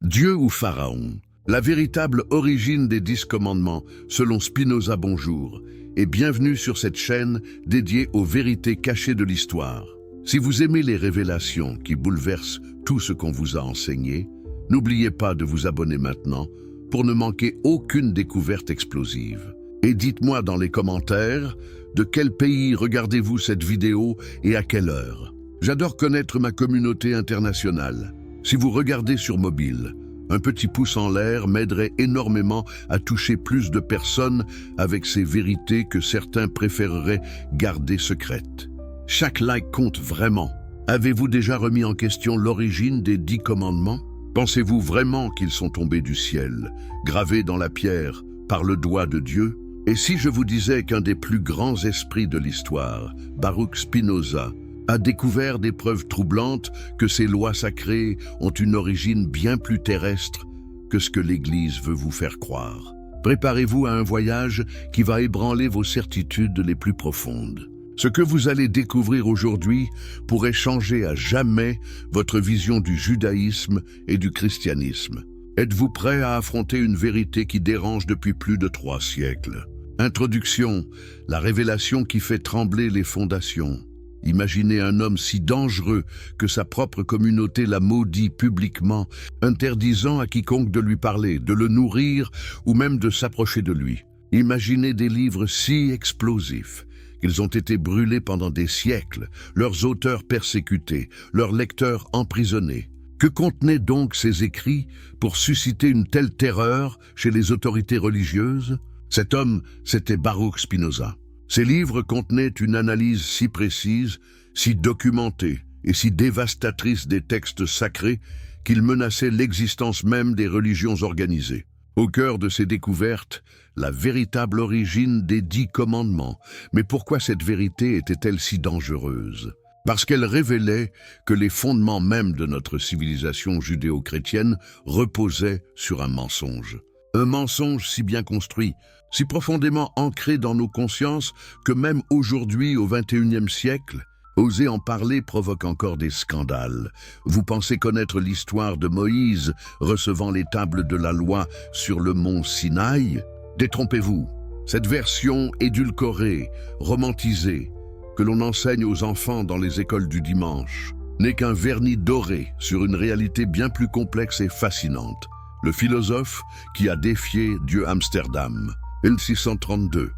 Dieu ou Pharaon? La véritable origine des 10 commandements, selon Spinoza. Bonjour, et bienvenue sur cette chaîne dédiée aux vérités cachées de l'histoire. Si vous aimez les révélations qui bouleversent tout ce qu'on vous a enseigné, n'oubliez pas de vous abonner maintenant pour ne manquer aucune découverte explosive. Et dites-moi dans les commentaires, de quel pays regardez-vous cette vidéo et à quelle heure? J'adore connaître ma communauté internationale. Si vous regardez sur mobile, un petit pouce en l'air m'aiderait énormément à toucher plus de personnes avec ces vérités que certains préféreraient garder secrètes. Chaque like compte vraiment. Avez-vous déjà remis en question l'origine des 10 commandements? Pensez-vous vraiment qu'ils sont tombés du ciel, gravés dans la pierre par le doigt de Dieu? Et si je vous disais qu'un des plus grands esprits de l'histoire, Baruch Spinoza, a découvert des preuves troublantes que ces lois sacrées ont une origine bien plus terrestre que ce que l'Église veut vous faire croire? Préparez-vous à un voyage qui va ébranler vos certitudes les plus profondes. Ce que vous allez découvrir aujourd'hui pourrait changer à jamais votre vision du judaïsme et du christianisme. Êtes-vous prêt à affronter une vérité qui dérange depuis plus de 3 siècles? Introduction, la révélation qui fait trembler les fondations. Imaginez un homme si dangereux que sa propre communauté l'a maudit publiquement, interdisant à quiconque de lui parler, de le nourrir ou même de s'approcher de lui. Imaginez des livres si explosifs qu'ils ont été brûlés pendant des siècles, leurs auteurs persécutés, leurs lecteurs emprisonnés. Que contenaient donc ces écrits pour susciter une telle terreur chez les autorités religieuses? Cet homme, c'était Baruch Spinoza. Ces livres contenaient une analyse si précise, si documentée et si dévastatrice des textes sacrés qu'ils menaçaient l'existence même des religions organisées. Au cœur de ces découvertes, la véritable origine des 10 commandements. Mais pourquoi cette vérité était-elle si dangereuse? Parce qu'elle révélait que les fondements même de notre civilisation judéo-chrétienne reposaient sur un mensonge. Un mensonge si bien construit, si profondément ancré dans nos consciences que même aujourd'hui, au XXIe siècle, oser en parler provoque encore des scandales. Vous pensez connaître l'histoire de Moïse recevant les tables de la loi sur le mont Sinaï? Détrompez-vous. Cette version édulcorée, romantisée, que l'on enseigne aux enfants dans les écoles du dimanche, n'est qu'un vernis doré sur une réalité bien plus complexe et fascinante. Le philosophe qui a défié Dieu Amsterdam. 1632,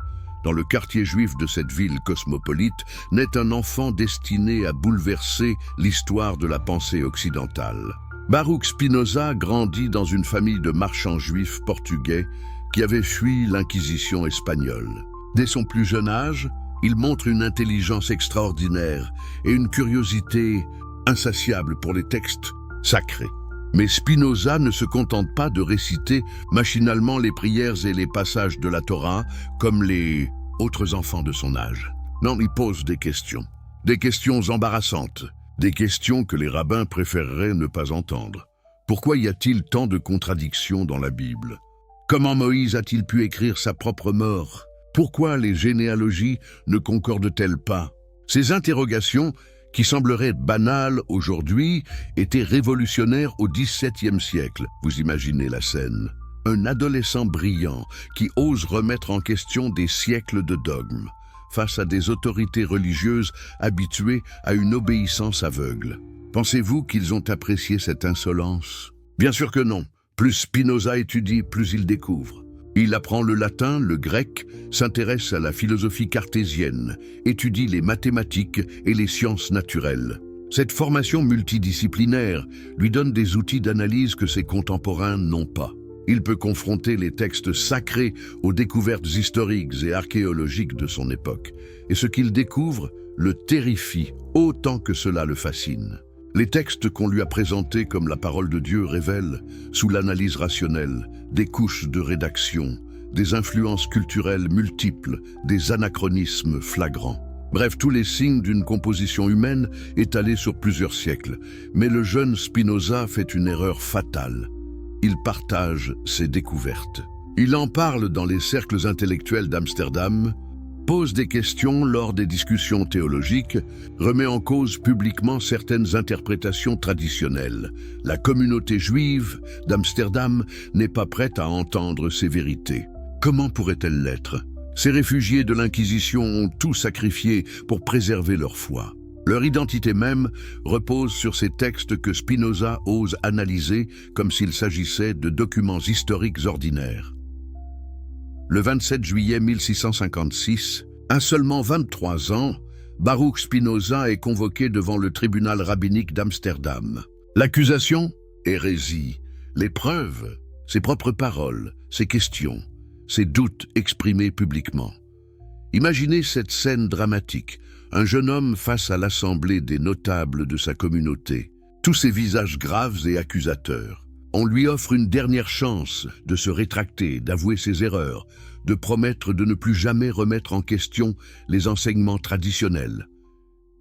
dans le quartier juif de cette ville cosmopolite, naît un enfant destiné à bouleverser l'histoire de la pensée occidentale. Baruch Spinoza grandit dans une famille de marchands juifs portugais qui avaient fui l'Inquisition espagnole. Dès son plus jeune âge, il montre une intelligence extraordinaire et une curiosité insatiable pour les textes sacrés. Mais Spinoza ne se contente pas de réciter machinalement les prières et les passages de la Torah comme les autres enfants de son âge. Non, il pose des questions embarrassantes, des questions que les rabbins préféreraient ne pas entendre. Pourquoi y a-t-il tant de contradictions dans la Bible? Comment Moïse a-t-il pu écrire sa propre mort? Pourquoi les généalogies ne concordent-elles pas? Ces interrogations, qui sembleraient banales aujourd'hui, étaient révolutionnaires au XVIIe siècle. Vous imaginez la scène. Un adolescent brillant qui ose remettre en question des siècles de dogmes face à des autorités religieuses habituées à une obéissance aveugle. Pensez-vous qu'ils ont apprécié cette insolence? Bien sûr que non. Plus Spinoza étudie, plus il découvre. Il apprend le latin, le grec, s'intéresse à la philosophie cartésienne, étudie les mathématiques et les sciences naturelles. Cette formation multidisciplinaire lui donne des outils d'analyse que ses contemporains n'ont pas. Il peut confronter les textes sacrés aux découvertes historiques et archéologiques de son époque. Et ce qu'il découvre le terrifie autant que cela le fascine. Les textes qu'on lui a présentés comme la parole de Dieu révèlent, sous l'analyse rationnelle, des couches de rédaction, des influences culturelles multiples, des anachronismes flagrants. Bref, tous les signes d'une composition humaine étalée sur plusieurs siècles. Mais le jeune Spinoza fait une erreur fatale. Il partage ses découvertes. Il en parle dans les cercles intellectuels d'Amsterdam, pose des questions lors des discussions théologiques, remet en cause publiquement certaines interprétations traditionnelles. La communauté juive d'Amsterdam n'est pas prête à entendre ces vérités. Comment pourrait-elle l'être? Ces réfugiés de l'Inquisition ont tout sacrifié pour préserver leur foi. Leur identité même repose sur ces textes que Spinoza ose analyser comme s'il s'agissait de documents historiques ordinaires. Le 27 juillet 1656, à seulement 23 ans, Baruch Spinoza est convoqué devant le tribunal rabbinique d'Amsterdam. L'accusation? Hérésie. Les preuves? Ses propres paroles, ses questions, ses doutes exprimés publiquement. Imaginez cette scène dramatique, un jeune homme face à l'assemblée des notables de sa communauté, tous ces visages graves et accusateurs. On lui offre une dernière chance de se rétracter, d'avouer ses erreurs, de promettre de ne plus jamais remettre en question les enseignements traditionnels.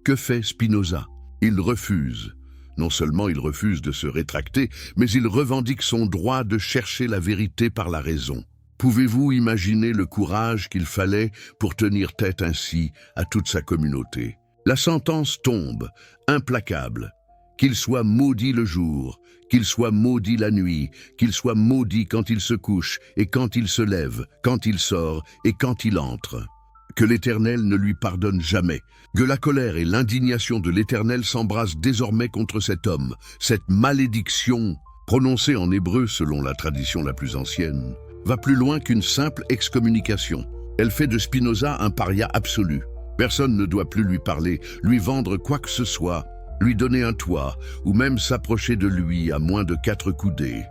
Que fait Spinoza? Il refuse. Non seulement il refuse de se rétracter, mais il revendique son droit de chercher la vérité par la raison. Pouvez-vous imaginer le courage qu'il fallait pour tenir tête ainsi à toute sa communauté? La sentence tombe, implacable. Qu'il soit maudit le jour, qu'il soit maudit la nuit, qu'il soit maudit quand il se couche et quand il se lève, quand il sort et quand il entre. Que l'Éternel ne lui pardonne jamais, que la colère et l'indignation de l'Éternel s'embrassent désormais contre cet homme, cette malédiction, prononcée en hébreu selon la tradition la plus ancienne, va plus loin qu'une simple excommunication. Elle fait de Spinoza un paria absolu. Personne ne doit plus lui parler, lui vendre quoi que ce soit, lui donner un toit, ou même s'approcher de lui à moins de 4 coudées.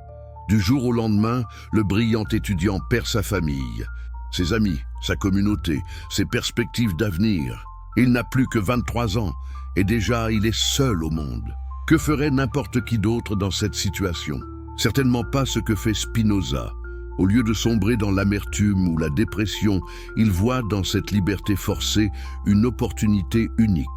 Du jour au lendemain, le brillant étudiant perd sa famille, ses amis, sa communauté, ses perspectives d'avenir. Il n'a plus que 23 ans, et déjà il est seul au monde. Que ferait n'importe qui d'autre dans cette situation? Certainement pas ce que fait Spinoza. Au lieu de sombrer dans l'amertume ou la dépression, il voit dans cette liberté forcée une opportunité unique.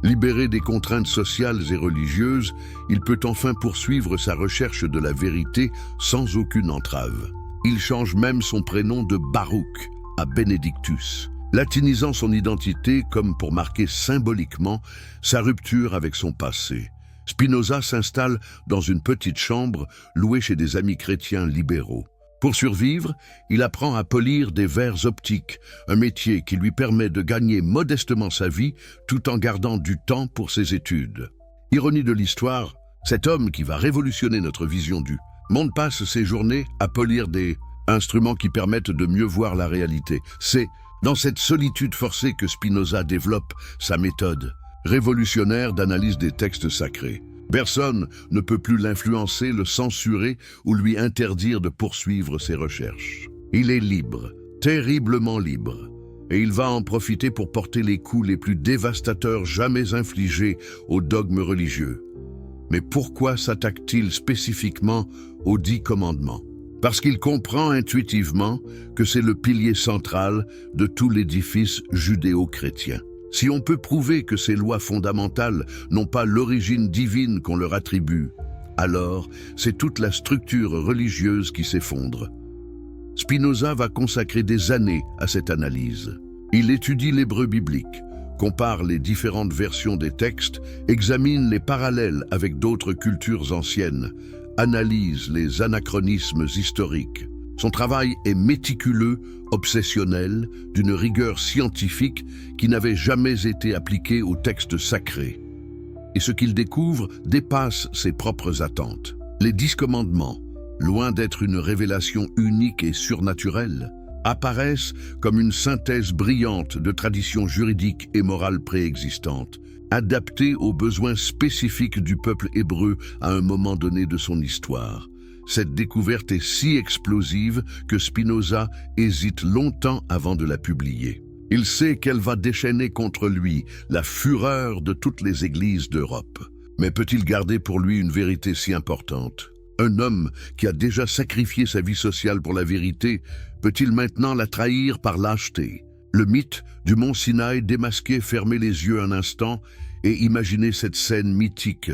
Libéré des contraintes sociales et religieuses, il peut enfin poursuivre sa recherche de la vérité sans aucune entrave. Il change même son prénom de Baruch à Benedictus, latinisant son identité comme pour marquer symboliquement sa rupture avec son passé. Spinoza s'installe dans une petite chambre louée chez des amis chrétiens libéraux. Pour survivre, il apprend à polir des verres optiques, un métier qui lui permet de gagner modestement sa vie tout en gardant du temps pour ses études. Ironie de l'histoire, cet homme qui va révolutionner notre vision du monde passe ses journées à polir des instruments qui permettent de mieux voir la réalité. C'est dans cette solitude forcée que Spinoza développe sa méthode révolutionnaire d'analyse des textes sacrés. Personne ne peut plus l'influencer, le censurer ou lui interdire de poursuivre ses recherches. Il est libre, terriblement libre, et il va en profiter pour porter les coups les plus dévastateurs jamais infligés aux dogmes religieux. Mais pourquoi s'attaque-t-il spécifiquement aux 10 commandements? Parce qu'il comprend intuitivement que c'est le pilier central de tout l'édifice judéo-chrétien. Si on peut prouver que ces lois fondamentales n'ont pas l'origine divine qu'on leur attribue, alors c'est toute la structure religieuse qui s'effondre. Spinoza va consacrer des années à cette analyse. Il étudie l'hébreu biblique, compare les différentes versions des textes, examine les parallèles avec d'autres cultures anciennes, analyse les anachronismes historiques. Son travail est méticuleux, obsessionnel, d'une rigueur scientifique qui n'avait jamais été appliquée aux textes sacrés. Et ce qu'il découvre dépasse ses propres attentes. Les 10 commandements, loin d'être une révélation unique et surnaturelle, apparaissent comme une synthèse brillante de traditions juridiques et morales préexistantes, adaptées aux besoins spécifiques du peuple hébreu à un moment donné de son histoire. Cette découverte est si explosive que Spinoza hésite longtemps avant de la publier. Il sait qu'elle va déchaîner contre lui la fureur de toutes les églises d'Europe. Mais peut-il garder pour lui une vérité si importante? Un homme qui a déjà sacrifié sa vie sociale pour la vérité, peut-il maintenant la trahir par lâcheté? Le mythe du mont Sinaï démasqué fermait les yeux un instant et imaginez cette scène mythique.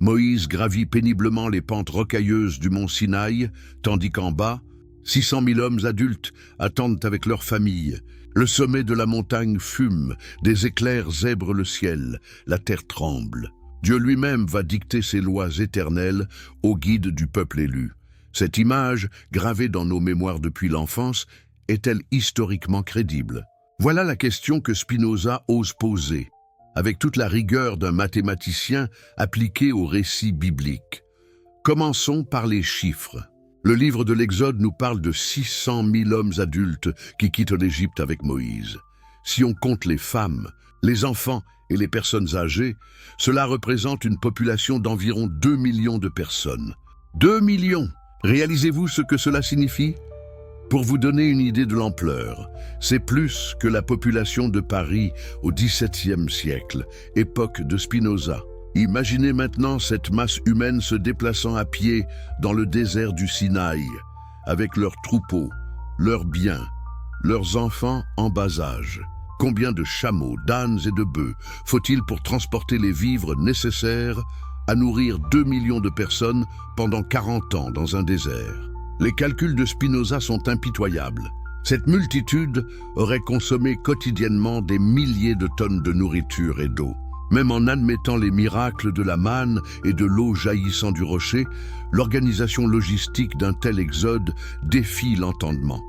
Moïse gravit péniblement les pentes rocailleuses du mont Sinaï, tandis qu'en bas, 600 000 hommes adultes attendent avec leurs familles, Le sommet de la montagne fume, des éclairs zèbrent le ciel, la terre tremble. Dieu lui-même va dicter ses lois éternelles au guide du peuple élu. Cette image, gravée dans nos mémoires depuis l'enfance, est-elle historiquement crédible? Voilà la question que Spinoza ose poser, avec toute la rigueur d'un mathématicien appliquée au récit biblique. Commençons par les chiffres. Le livre de l'Exode nous parle de 600 000 hommes adultes qui quittent l'Égypte avec Moïse. Si on compte les femmes, les enfants et les personnes âgées, cela représente une population d'environ 2 millions de personnes. 2 millions! Réalisez-vous ce que cela signifie? Pour vous donner une idée de l'ampleur, c'est plus que la population de Paris au XVIIe siècle, époque de Spinoza. Imaginez maintenant cette masse humaine se déplaçant à pied dans le désert du Sinaï, avec leurs troupeaux, leurs biens, leurs enfants en bas âge. Combien de chameaux, d'ânes et de bœufs faut-il pour transporter les vivres nécessaires à nourrir 2 millions de personnes pendant 40 ans dans un désert? Les calculs de Spinoza sont impitoyables. Cette multitude aurait consommé quotidiennement des milliers de tonnes de nourriture et d'eau. Même en admettant les miracles de la manne et de l'eau jaillissant du rocher, l'organisation logistique d'un tel exode défie l'entendement.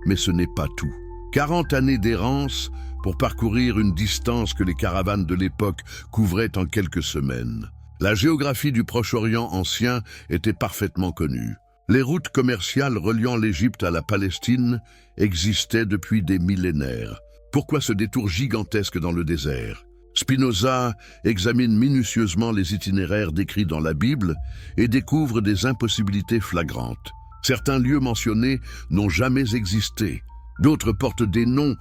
Mais ce n'est pas tout. 40 années d'errance pour parcourir une distance que les caravanes de l'époque couvraient en quelques semaines. La géographie du Proche-Orient ancien était parfaitement connue. Les routes commerciales reliant l'Égypte à la Palestine existaient depuis des millénaires. Pourquoi ce détour gigantesque dans le désert? Spinoza examine minutieusement les itinéraires décrits dans la Bible et découvre des impossibilités flagrantes. Certains lieux mentionnés n'ont jamais existé. D'autres portent des noms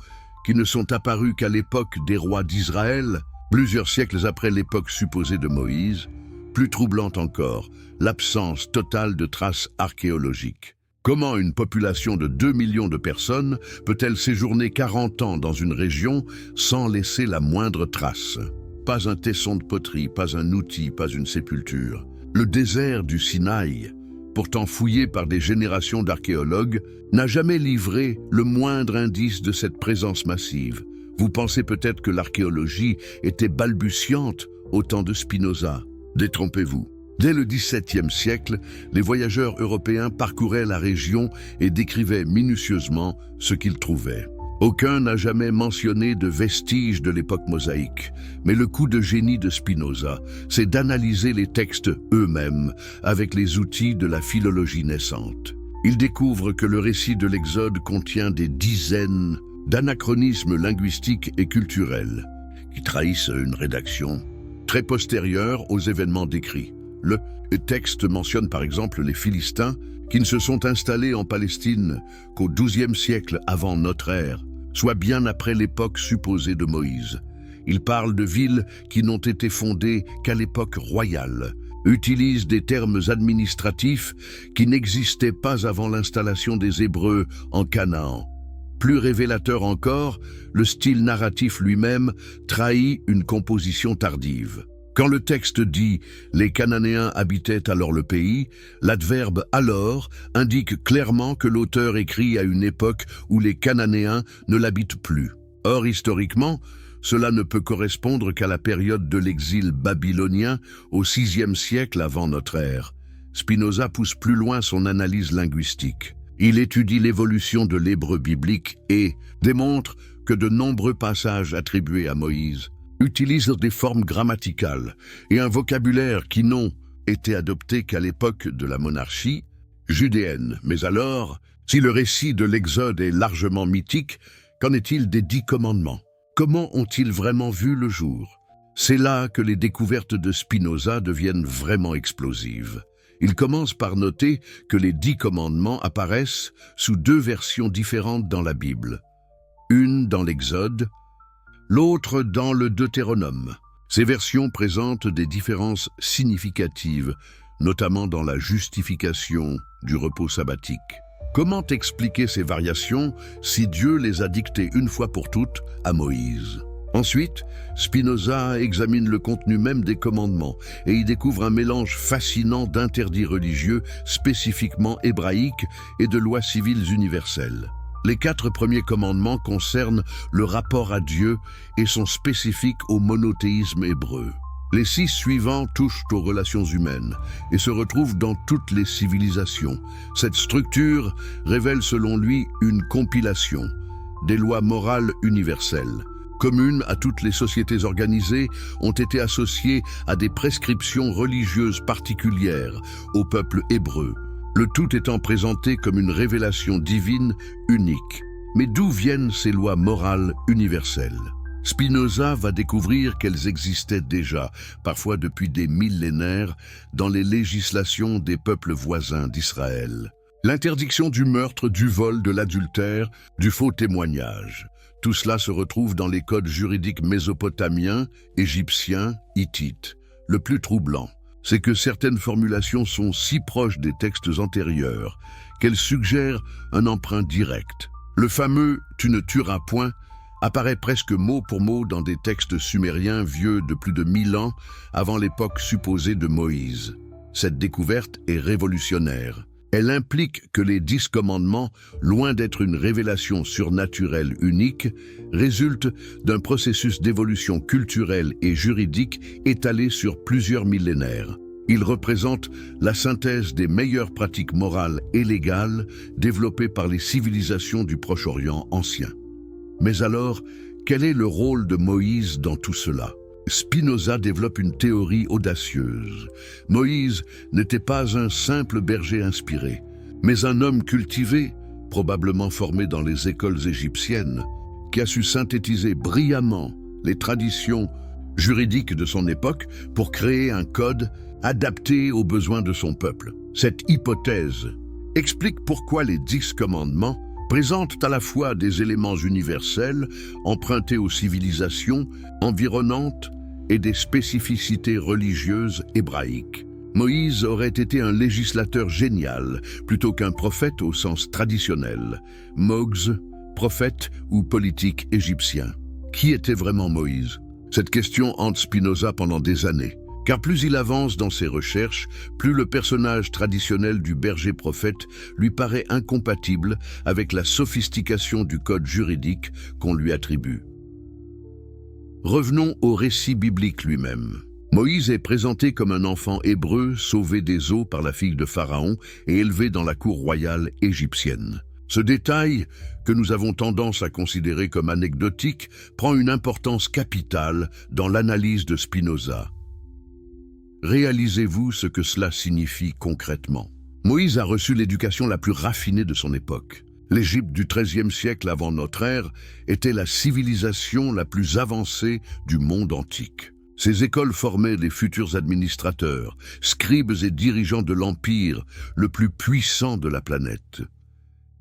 qui ne sont apparus qu'à l'époque des rois d'Israël, plusieurs siècles après l'époque supposée de Moïse. Plus troublante encore, l'absence totale de traces archéologiques. Comment une population de 2 millions de personnes peut-elle séjourner 40 ans dans une région sans laisser la moindre trace? Pas un tesson de poterie, pas un outil, pas une sépulture. Le désert du Sinaï, pourtant fouillé par des générations d'archéologues, n'a jamais livré le moindre indice de cette présence massive. Vous pensez peut-être que l'archéologie était balbutiante au temps de Spinoza. Détrompez-vous. Dès le XVIIe siècle, les voyageurs européens parcouraient la région et décrivaient minutieusement ce qu'ils trouvaient. Aucun n'a jamais mentionné de vestiges de l'époque mosaïque, mais le coup de génie de Spinoza, c'est d'analyser les textes eux-mêmes avec les outils de la philologie naissante. Il découvre que le récit de l'Exode contient des dizaines d'anachronismes linguistiques et culturels qui trahissent une rédaction très postérieure aux événements décrits. Le texte mentionne par exemple les Philistins qui ne se sont installés en Palestine qu'au XIIe siècle avant notre ère, soit bien après l'époque supposée de Moïse. Il parle de villes qui n'ont été fondées qu'à l'époque royale, utilise des termes administratifs qui n'existaient pas avant l'installation des Hébreux en Canaan. Plus révélateur encore, le style narratif lui-même trahit une composition tardive. Quand le texte dit « les Cananéens habitaient alors le pays », l'adverbe « alors » indique clairement que l'auteur écrit à une époque où les Cananéens ne l'habitent plus. Or, historiquement, cela ne peut correspondre qu'à la période de l'exil babylonien au VIe siècle avant notre ère. Spinoza pousse plus loin son analyse linguistique. Il étudie l'évolution de l'hébreu biblique et démontre que de nombreux passages attribués à Moïse utilisent des formes grammaticales et un vocabulaire qui n'ont été adoptés qu'à l'époque de la monarchie judéenne. Mais alors, si le récit de l'Exode est largement mythique, qu'en est-il des 10 commandements? Comment ont-ils vraiment vu le jour? C'est là que les découvertes de Spinoza deviennent vraiment explosives. Il commence par noter que les 10 commandements apparaissent sous 2 versions différentes dans la Bible. Une dans l'Exode, l'autre dans le Deutéronome. Ces versions présentent des différences significatives, notamment dans la justification du repos sabbatique. Comment expliquer ces variations si Dieu les a dictées une fois pour toutes à Moïse? Ensuite, Spinoza examine le contenu même des commandements et y découvre un mélange fascinant d'interdits religieux spécifiquement hébraïques et de lois civiles universelles. Les 4 premiers commandements concernent le rapport à Dieu et sont spécifiques au monothéisme hébreu. Les 6 suivants touchent aux relations humaines et se retrouvent dans toutes les civilisations. Cette structure révèle selon lui une compilation des lois morales universelles. Communes à toutes les sociétés organisées, ont été associées à des prescriptions religieuses particulières au peuple hébreu, le tout étant présenté comme une révélation divine unique. Mais d'où viennent ces lois morales universelles? Spinoza va découvrir qu'elles existaient déjà, parfois depuis des millénaires, dans les législations des peuples voisins d'Israël. L'interdiction du meurtre, du vol, de l'adultère, du faux témoignage. Tout cela se retrouve dans les codes juridiques mésopotamiens, égyptiens, hittites. Le plus troublant, c'est que certaines formulations sont si proches des textes antérieurs qu'elles suggèrent un emprunt direct. Le fameux « tu ne tueras point » apparaît presque mot pour mot dans des textes sumériens vieux de plus de 1000 ans avant l'époque supposée de Moïse. Cette découverte est révolutionnaire. Elle implique que les 10 commandements, loin d'être une révélation surnaturelle unique, résultent d'un processus d'évolution culturelle et juridique étalé sur plusieurs millénaires. Ils représentent la synthèse des meilleures pratiques morales et légales développées par les civilisations du Proche-Orient ancien. Mais alors, quel est le rôle de Moïse dans tout cela? Spinoza développe une théorie audacieuse. Moïse n'était pas un simple berger inspiré, mais un homme cultivé, probablement formé dans les écoles égyptiennes, qui a su synthétiser brillamment les traditions juridiques de son époque pour créer un code adapté aux besoins de son peuple. Cette hypothèse explique pourquoi les 10 commandements présentent à la fois des éléments universels empruntés aux civilisations environnantes et des spécificités religieuses hébraïques. Moïse aurait été un législateur génial plutôt qu'un prophète au sens traditionnel. Mogs, prophète ou politique égyptien. Qui était vraiment Moïse? Cette question hante Spinoza pendant des années. Car plus il avance dans ses recherches, plus le personnage traditionnel du berger-prophète lui paraît incompatible avec la sophistication du code juridique qu'on lui attribue. Revenons au récit biblique lui-même. Moïse est présenté comme un enfant hébreu sauvé des eaux par la fille de Pharaon et élevé dans la cour royale égyptienne. Ce détail, que nous avons tendance à considérer comme anecdotique, prend une importance capitale dans l'analyse de Spinoza. Réalisez-vous ce que cela signifie concrètement. Moïse a reçu l'éducation la plus raffinée de son époque. L'Égypte du XIIIe siècle avant notre ère était la civilisation la plus avancée du monde antique. Ces écoles formaient les futurs administrateurs, scribes et dirigeants de l'empire le plus puissant de la planète.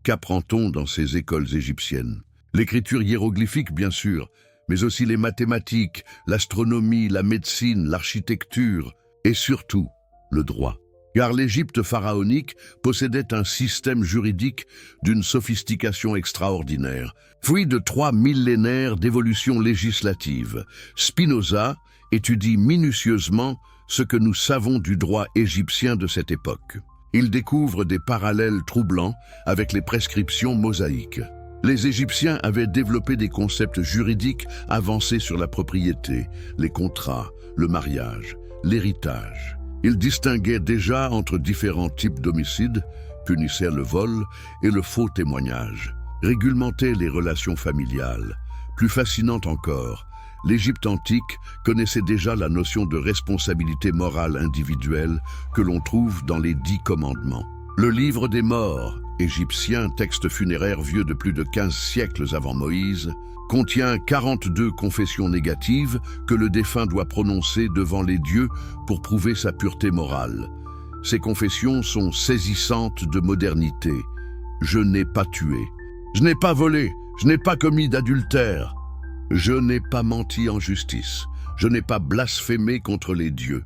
Qu'apprend-on dans ces écoles égyptiennes? L'écriture hiéroglyphique, bien sûr, mais aussi les mathématiques, l'astronomie, la médecine, l'architecture, et surtout, le droit. Car l'Égypte pharaonique possédait un système juridique d'une sophistication extraordinaire. Fruit de 3 millénaires d'évolution législative, Spinoza étudie minutieusement ce que nous savons du droit égyptien de cette époque. Il découvre des parallèles troublants avec les prescriptions mosaïques. Les Égyptiens avaient développé des concepts juridiques avancés sur la propriété, les contrats, le mariage, l'héritage. Ils distinguaient déjà entre différents types d'homicides, punissaient le vol et le faux témoignage, réglementaient les relations familiales. Plus fascinant encore, l'Égypte antique connaissait déjà la notion de responsabilité morale individuelle que l'on trouve dans les 10 commandements. Le livre des morts, égyptien, texte funéraire vieux de plus de 15 siècles avant Moïse, contient 42 confessions négatives que le défunt doit prononcer devant les dieux pour prouver sa pureté morale. Ces confessions sont saisissantes de modernité. Je n'ai pas tué. Je n'ai pas volé. Je n'ai pas commis d'adultère. Je n'ai pas menti en justice. Je n'ai pas blasphémé contre les dieux.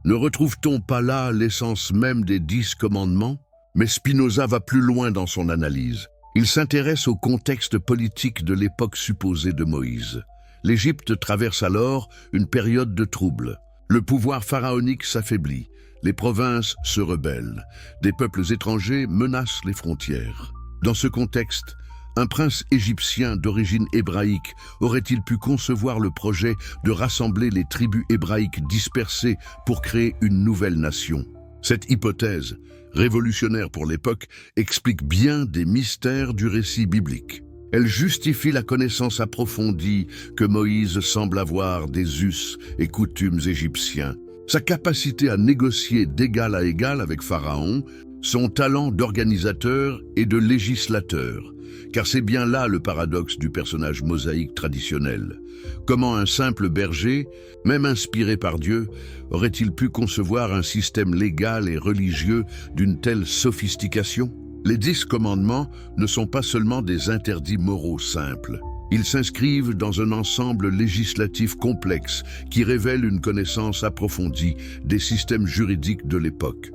Ne retrouve-t-on pas là l'essence même des 10 commandements? Mais Spinoza va plus loin dans son analyse. Il s'intéresse au contexte politique de l'époque supposée de Moïse. L'Égypte traverse alors une période de trouble. Le pouvoir pharaonique s'affaiblit, les provinces se rebellent, des peuples étrangers menacent les frontières. Dans ce contexte, Un prince égyptien d'origine hébraïque aurait-il pu concevoir le projet de rassembler les tribus hébraïques dispersées pour créer une nouvelle nation? Cette hypothèse, révolutionnaire pour l'époque, explique bien des mystères du récit biblique. Elle justifie la connaissance approfondie que Moïse semble avoir des us et coutumes égyptiens, sa capacité à négocier d'égal à égal avec Pharaon, son talent d'organisateur et de législateur, car c'est bien là le paradoxe du personnage mosaïque traditionnel. Comment un simple berger, même inspiré par Dieu, aurait-il pu concevoir un système légal et religieux d'une telle sophistication? Les 10 commandements ne sont pas seulement des interdits moraux simples. Ils s'inscrivent dans un ensemble législatif complexe qui révèle une connaissance approfondie des systèmes juridiques de l'époque.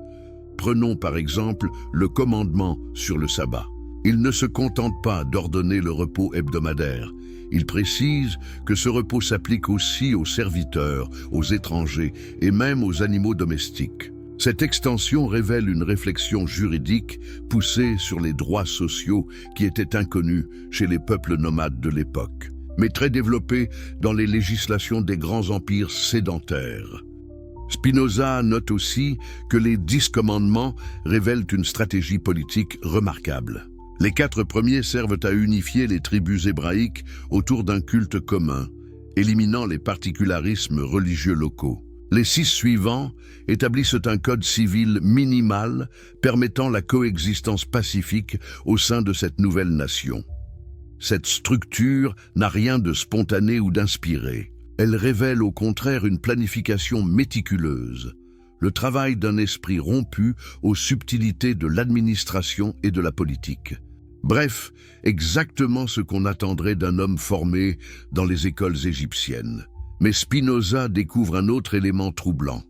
Prenons par exemple le commandement sur le sabbat. Il ne se contente pas d'ordonner le repos hebdomadaire. Il précise que ce repos s'applique aussi aux serviteurs, aux étrangers et même aux animaux domestiques. Cette extension révèle une réflexion juridique poussée sur les droits sociaux qui étaient inconnus chez les peuples nomades de l'époque, mais très développés dans les législations des grands empires sédentaires. Spinoza note aussi que les 10 commandements révèlent une stratégie politique remarquable. Les 4 premiers servent à unifier les tribus hébraïques autour d'un culte commun, éliminant les particularismes religieux locaux. Les 6 suivants établissent un code civil minimal permettant la coexistence pacifique au sein de cette nouvelle nation. Cette structure n'a rien de spontané ou d'inspiré. Elle révèle au contraire une planification méticuleuse, le travail d'un esprit rompu aux subtilités de l'administration et de la politique. Bref, exactement ce qu'on attendrait d'un homme formé dans les écoles égyptiennes. Mais Spinoza découvre un autre élément troublant.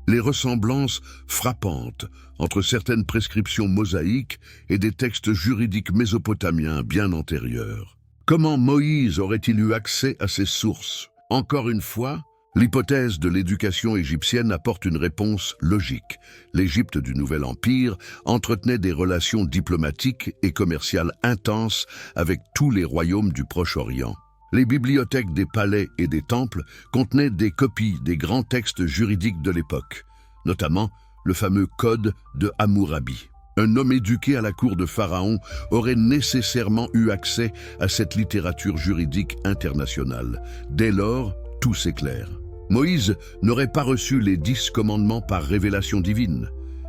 Les ressemblances frappantes entre certaines prescriptions mosaïques et des textes juridiques mésopotamiens bien antérieurs. Comment Moïse aurait-il eu accès à ces sources? Encore une fois, l'hypothèse de l'éducation égyptienne apporte une réponse logique. L'Égypte du Nouvel Empire entretenait des relations diplomatiques et commerciales intenses avec tous les royaumes du Proche-Orient. Les bibliothèques des palais et des temples contenaient des copies des grands textes juridiques de l'époque, notamment le fameux Code de Hammurabi. Un homme éduqué à la cour de Pharaon aurait nécessairement eu accès à cette littérature juridique internationale. Dès lors, tout s'éclaire. Moïse n'aurait pas reçu les 10 commandements par révélation divine,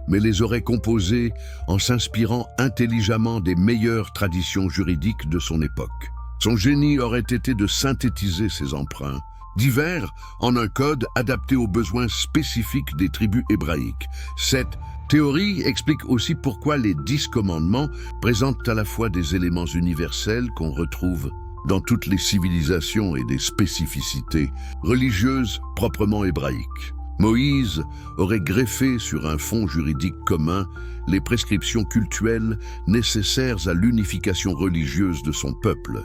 mais les aurait composés en s'inspirant intelligemment des meilleures traditions juridiques de son époque. Son génie aurait été de synthétiser ces emprunts, divers en un code adapté aux besoins spécifiques des tribus hébraïques. Cette théorie explique aussi pourquoi les 10 commandements présentent à la fois des éléments universels qu'on retrouve dans toutes les civilisations et des spécificités religieuses proprement hébraïques. Moïse aurait greffé sur un fond juridique commun les prescriptions cultuelles nécessaires à l'unification religieuse de son peuple.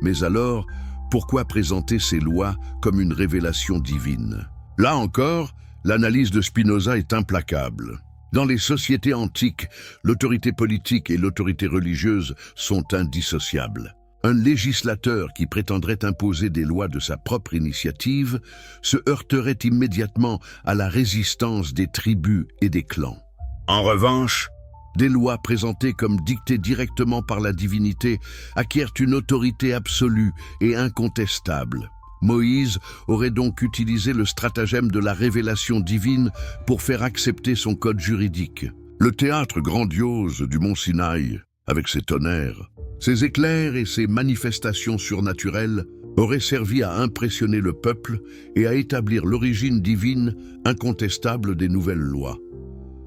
Mais alors, pourquoi présenter ces lois comme une révélation divine? Là encore, l'analyse de Spinoza est implacable. Dans les sociétés antiques, l'autorité politique et l'autorité religieuse sont indissociables. Un législateur qui prétendrait imposer des lois de sa propre initiative se heurterait immédiatement à la résistance des tribus et des clans. En revanche, des lois présentées comme dictées directement par la divinité acquièrent une autorité absolue et incontestable. Moïse aurait donc utilisé le stratagème de la révélation divine pour faire accepter son code juridique. Le théâtre grandiose du mont Sinaï, avec ses tonnerres, ses éclairs et ses manifestations surnaturelles, aurait servi à impressionner le peuple et à établir l'origine divine incontestable des nouvelles lois.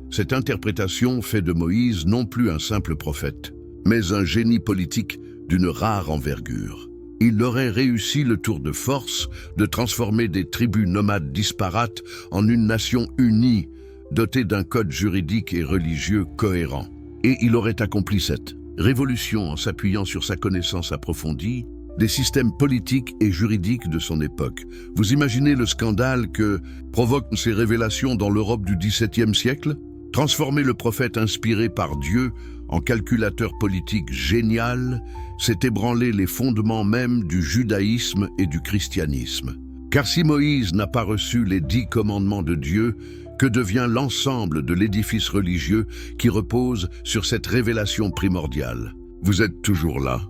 Cette interprétation fait de Moïse non plus un simple prophète, mais un génie politique d'une rare envergure. Il aurait réussi le tour de force de transformer des tribus nomades disparates en une nation unie, dotée d'un code juridique et religieux cohérent. Et il aurait accompli cette révolution en s'appuyant sur sa connaissance approfondie des systèmes politiques et juridiques de son époque. Vous imaginez le scandale que provoquent ces révélations dans l'Europe du XVIIe siècle? Transformer le prophète inspiré par Dieu en calculateur politique génial, c'est ébranler les fondements même du judaïsme et du christianisme. Car si Moïse n'a pas reçu les 10 commandements de Dieu, que devient l'ensemble de l'édifice religieux qui repose sur cette révélation primordiale? Vous êtes toujours là?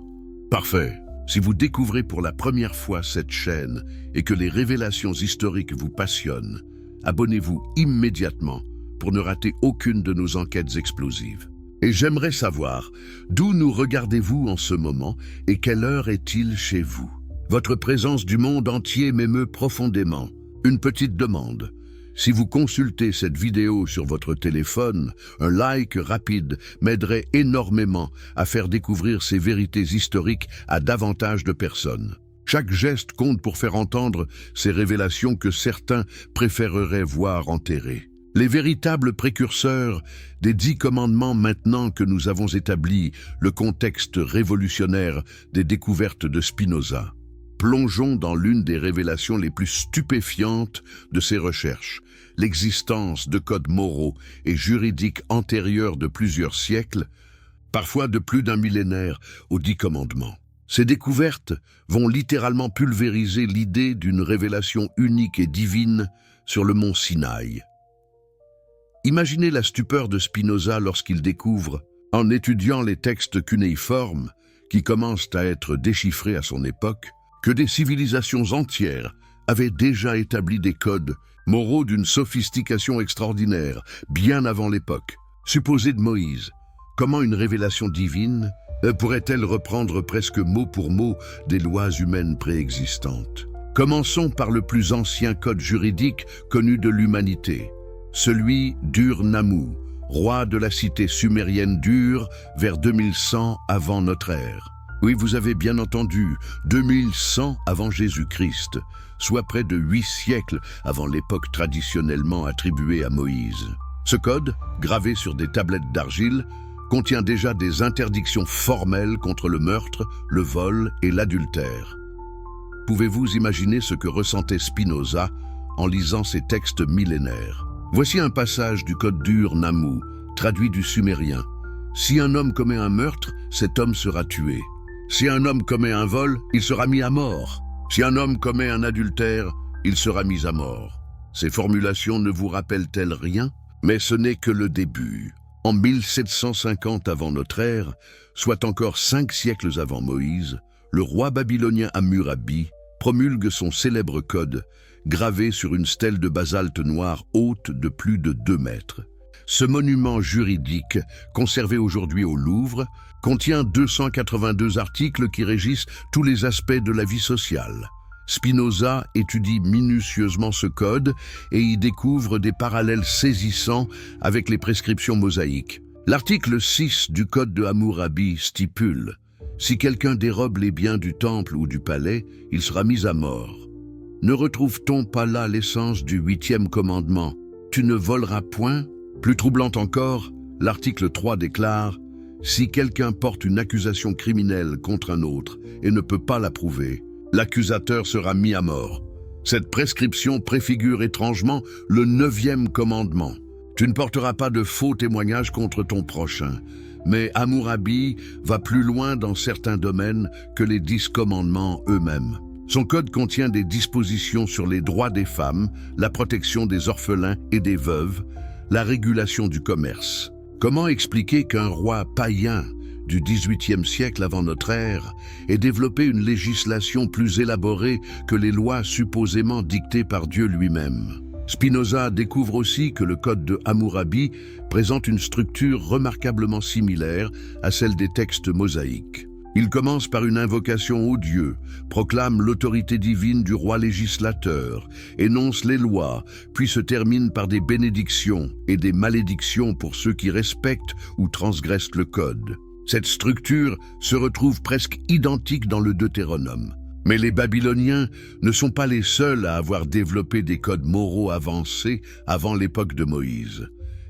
Parfait. Si vous découvrez pour la première fois cette chaîne et que les révélations historiques vous passionnent, abonnez-vous immédiatement pour ne rater aucune de nos enquêtes explosives. Et j'aimerais savoir, d'où nous regardez-vous en ce moment et quelle heure est-il chez vous? Votre présence du monde entier m'émeut profondément. Une petite demande. Si vous consultez cette vidéo sur votre téléphone, un like rapide m'aiderait énormément à faire découvrir ces vérités historiques à davantage de personnes. Chaque geste compte pour faire entendre ces révélations que certains préféreraient voir enterrées. Les véritables précurseurs des 10 commandements maintenant que nous avons établi le contexte révolutionnaire des découvertes de Spinoza. Plongeons dans l'une des révélations les plus stupéfiantes de ces recherches, l'existence de codes moraux et juridiques antérieurs de plusieurs siècles, parfois de plus d'un millénaire aux 10 commandements. Ces découvertes vont littéralement pulvériser l'idée d'une révélation unique et divine sur le mont Sinaï. Imaginez la stupeur de Spinoza lorsqu'il découvre, en étudiant les textes cunéiformes qui commencent à être déchiffrés à son époque, que des civilisations entières avaient déjà établi des codes moraux d'une sophistication extraordinaire, bien avant l'époque, supposée de Moïse. Comment une révélation divine pourrait-elle reprendre presque mot pour mot des lois humaines préexistantes? Commençons par le plus ancien code juridique connu de l'humanité, celui d'Ur-Nammu, roi de la cité sumérienne d'Ur vers 2100 avant notre ère. Oui, vous avez bien entendu, 2100 avant Jésus-Christ, soit près de 8 siècles avant l'époque traditionnellement attribuée à Moïse. Ce code, gravé sur des tablettes d'argile, contient déjà des interdictions formelles contre le meurtre, le vol et l'adultère. Pouvez-vous imaginer ce que ressentait Spinoza en lisant ces textes millénaires? Voici un passage du code d'Ur-Nammu, traduit du sumérien. Si un homme commet un meurtre, cet homme sera tué. Si un homme commet un vol, il sera mis à mort. Si un homme commet un adultère, il sera mis à mort. Ces formulations ne vous rappellent-elles rien? Mais ce n'est que le début. En 1750 avant notre ère, soit encore 5 siècles avant Moïse, le roi babylonien Hammurabi promulgue son célèbre code, gravé sur une stèle de basalte noir haute de plus de 2 mètres. Ce monument juridique, conservé aujourd'hui au Louvre, contient 282 articles qui régissent tous les aspects de la vie sociale. Spinoza étudie minutieusement ce code et y découvre des parallèles saisissants avec les prescriptions mosaïques. L'article 6 du code de Hammurabi stipule « Si quelqu'un dérobe les biens du temple ou du palais, il sera mis à mort ». Ne retrouve-t-on pas là l'essence du 8e commandement « Tu ne voleras point ». Plus troublant encore, l'article 3 déclare « Si quelqu'un porte une accusation criminelle contre un autre et ne peut pas la prouver, l'accusateur sera mis à mort ». Cette prescription préfigure étrangement le 9e commandement. Tu ne porteras pas de faux témoignages contre ton prochain. Mais Hammurabi va plus loin dans certains domaines que les 10 commandements eux-mêmes. Son code contient des dispositions sur les droits des femmes, la protection des orphelins et des veuves, la régulation du commerce. Comment expliquer qu'un roi païen du XVIIIe siècle avant notre ère ait développé une législation plus élaborée que les lois supposément dictées par Dieu lui-même? Spinoza découvre aussi que le code de Hammurabi présente une structure remarquablement similaire à celle des textes mosaïques. Il commence par une invocation au Dieu, proclame l'autorité divine du roi législateur, énonce les lois, puis se termine par des bénédictions et des malédictions pour ceux qui respectent ou transgressent le code. Cette structure se retrouve presque identique dans le Deutéronome. Mais les Babyloniens ne sont pas les seuls à avoir développé des codes moraux avancés avant l'époque de Moïse.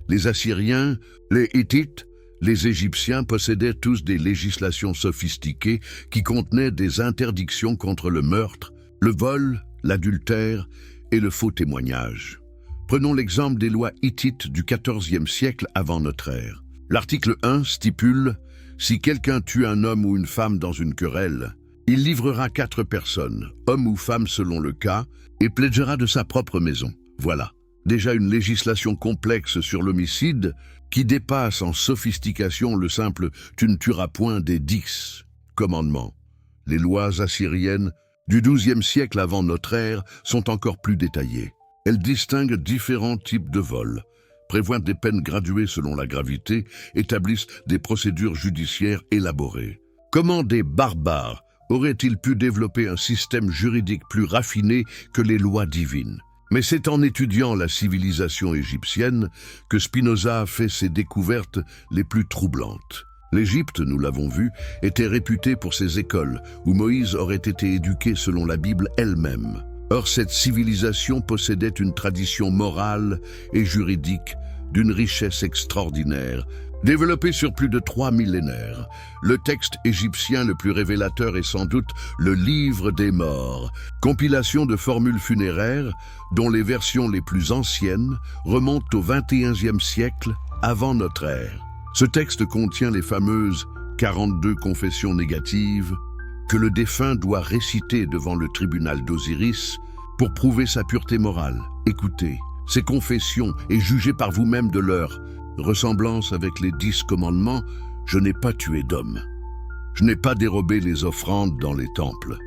Les Assyriens, les Hittites, les Égyptiens possédaient tous des législations sophistiquées qui contenaient des interdictions contre le meurtre, le vol, l'adultère et le faux témoignage. Prenons l'exemple des lois hittites du XIVe siècle avant notre ère. L'article 1 stipule « Si quelqu'un tue un homme ou une femme dans une querelle, il livrera 4 personnes, hommes ou femmes selon le cas, et plaidera de sa propre maison. Voilà, déjà une législation complexe sur l'homicide qui dépasse en sophistication le simple « tu ne tueras point » des 10 commandements. Les lois assyriennes du XIIe siècle avant notre ère sont encore plus détaillées. Elles distinguent différents types de vols, prévoient des peines graduées selon la gravité, établissent des procédures judiciaires élaborées. Comment des barbares auraient-ils pu développer un système juridique plus raffiné que les lois divines? Mais c'est en étudiant la civilisation égyptienne que Spinoza a fait ses découvertes les plus troublantes. L'Égypte, nous l'avons vu, était réputée pour ses écoles, où Moïse aurait été éduqué selon la Bible elle-même. Or, cette civilisation possédait une tradition morale et juridique d'une richesse extraordinaire, développée sur plus de 3 millénaires. Le texte égyptien le plus révélateur est sans doute le Livre des Morts, compilation de formules funéraires dont les versions les plus anciennes remontent au XXIe siècle avant notre ère. Ce texte contient les fameuses 42 confessions négatives que le défunt doit réciter devant le tribunal d'Osiris pour prouver sa pureté morale. Écoutez, ces confessions et jugez par vous-même de leur ressemblance avec les 10 commandements. Je n'ai pas tué d'homme. Je n'ai pas dérobé les offrandes dans les temples.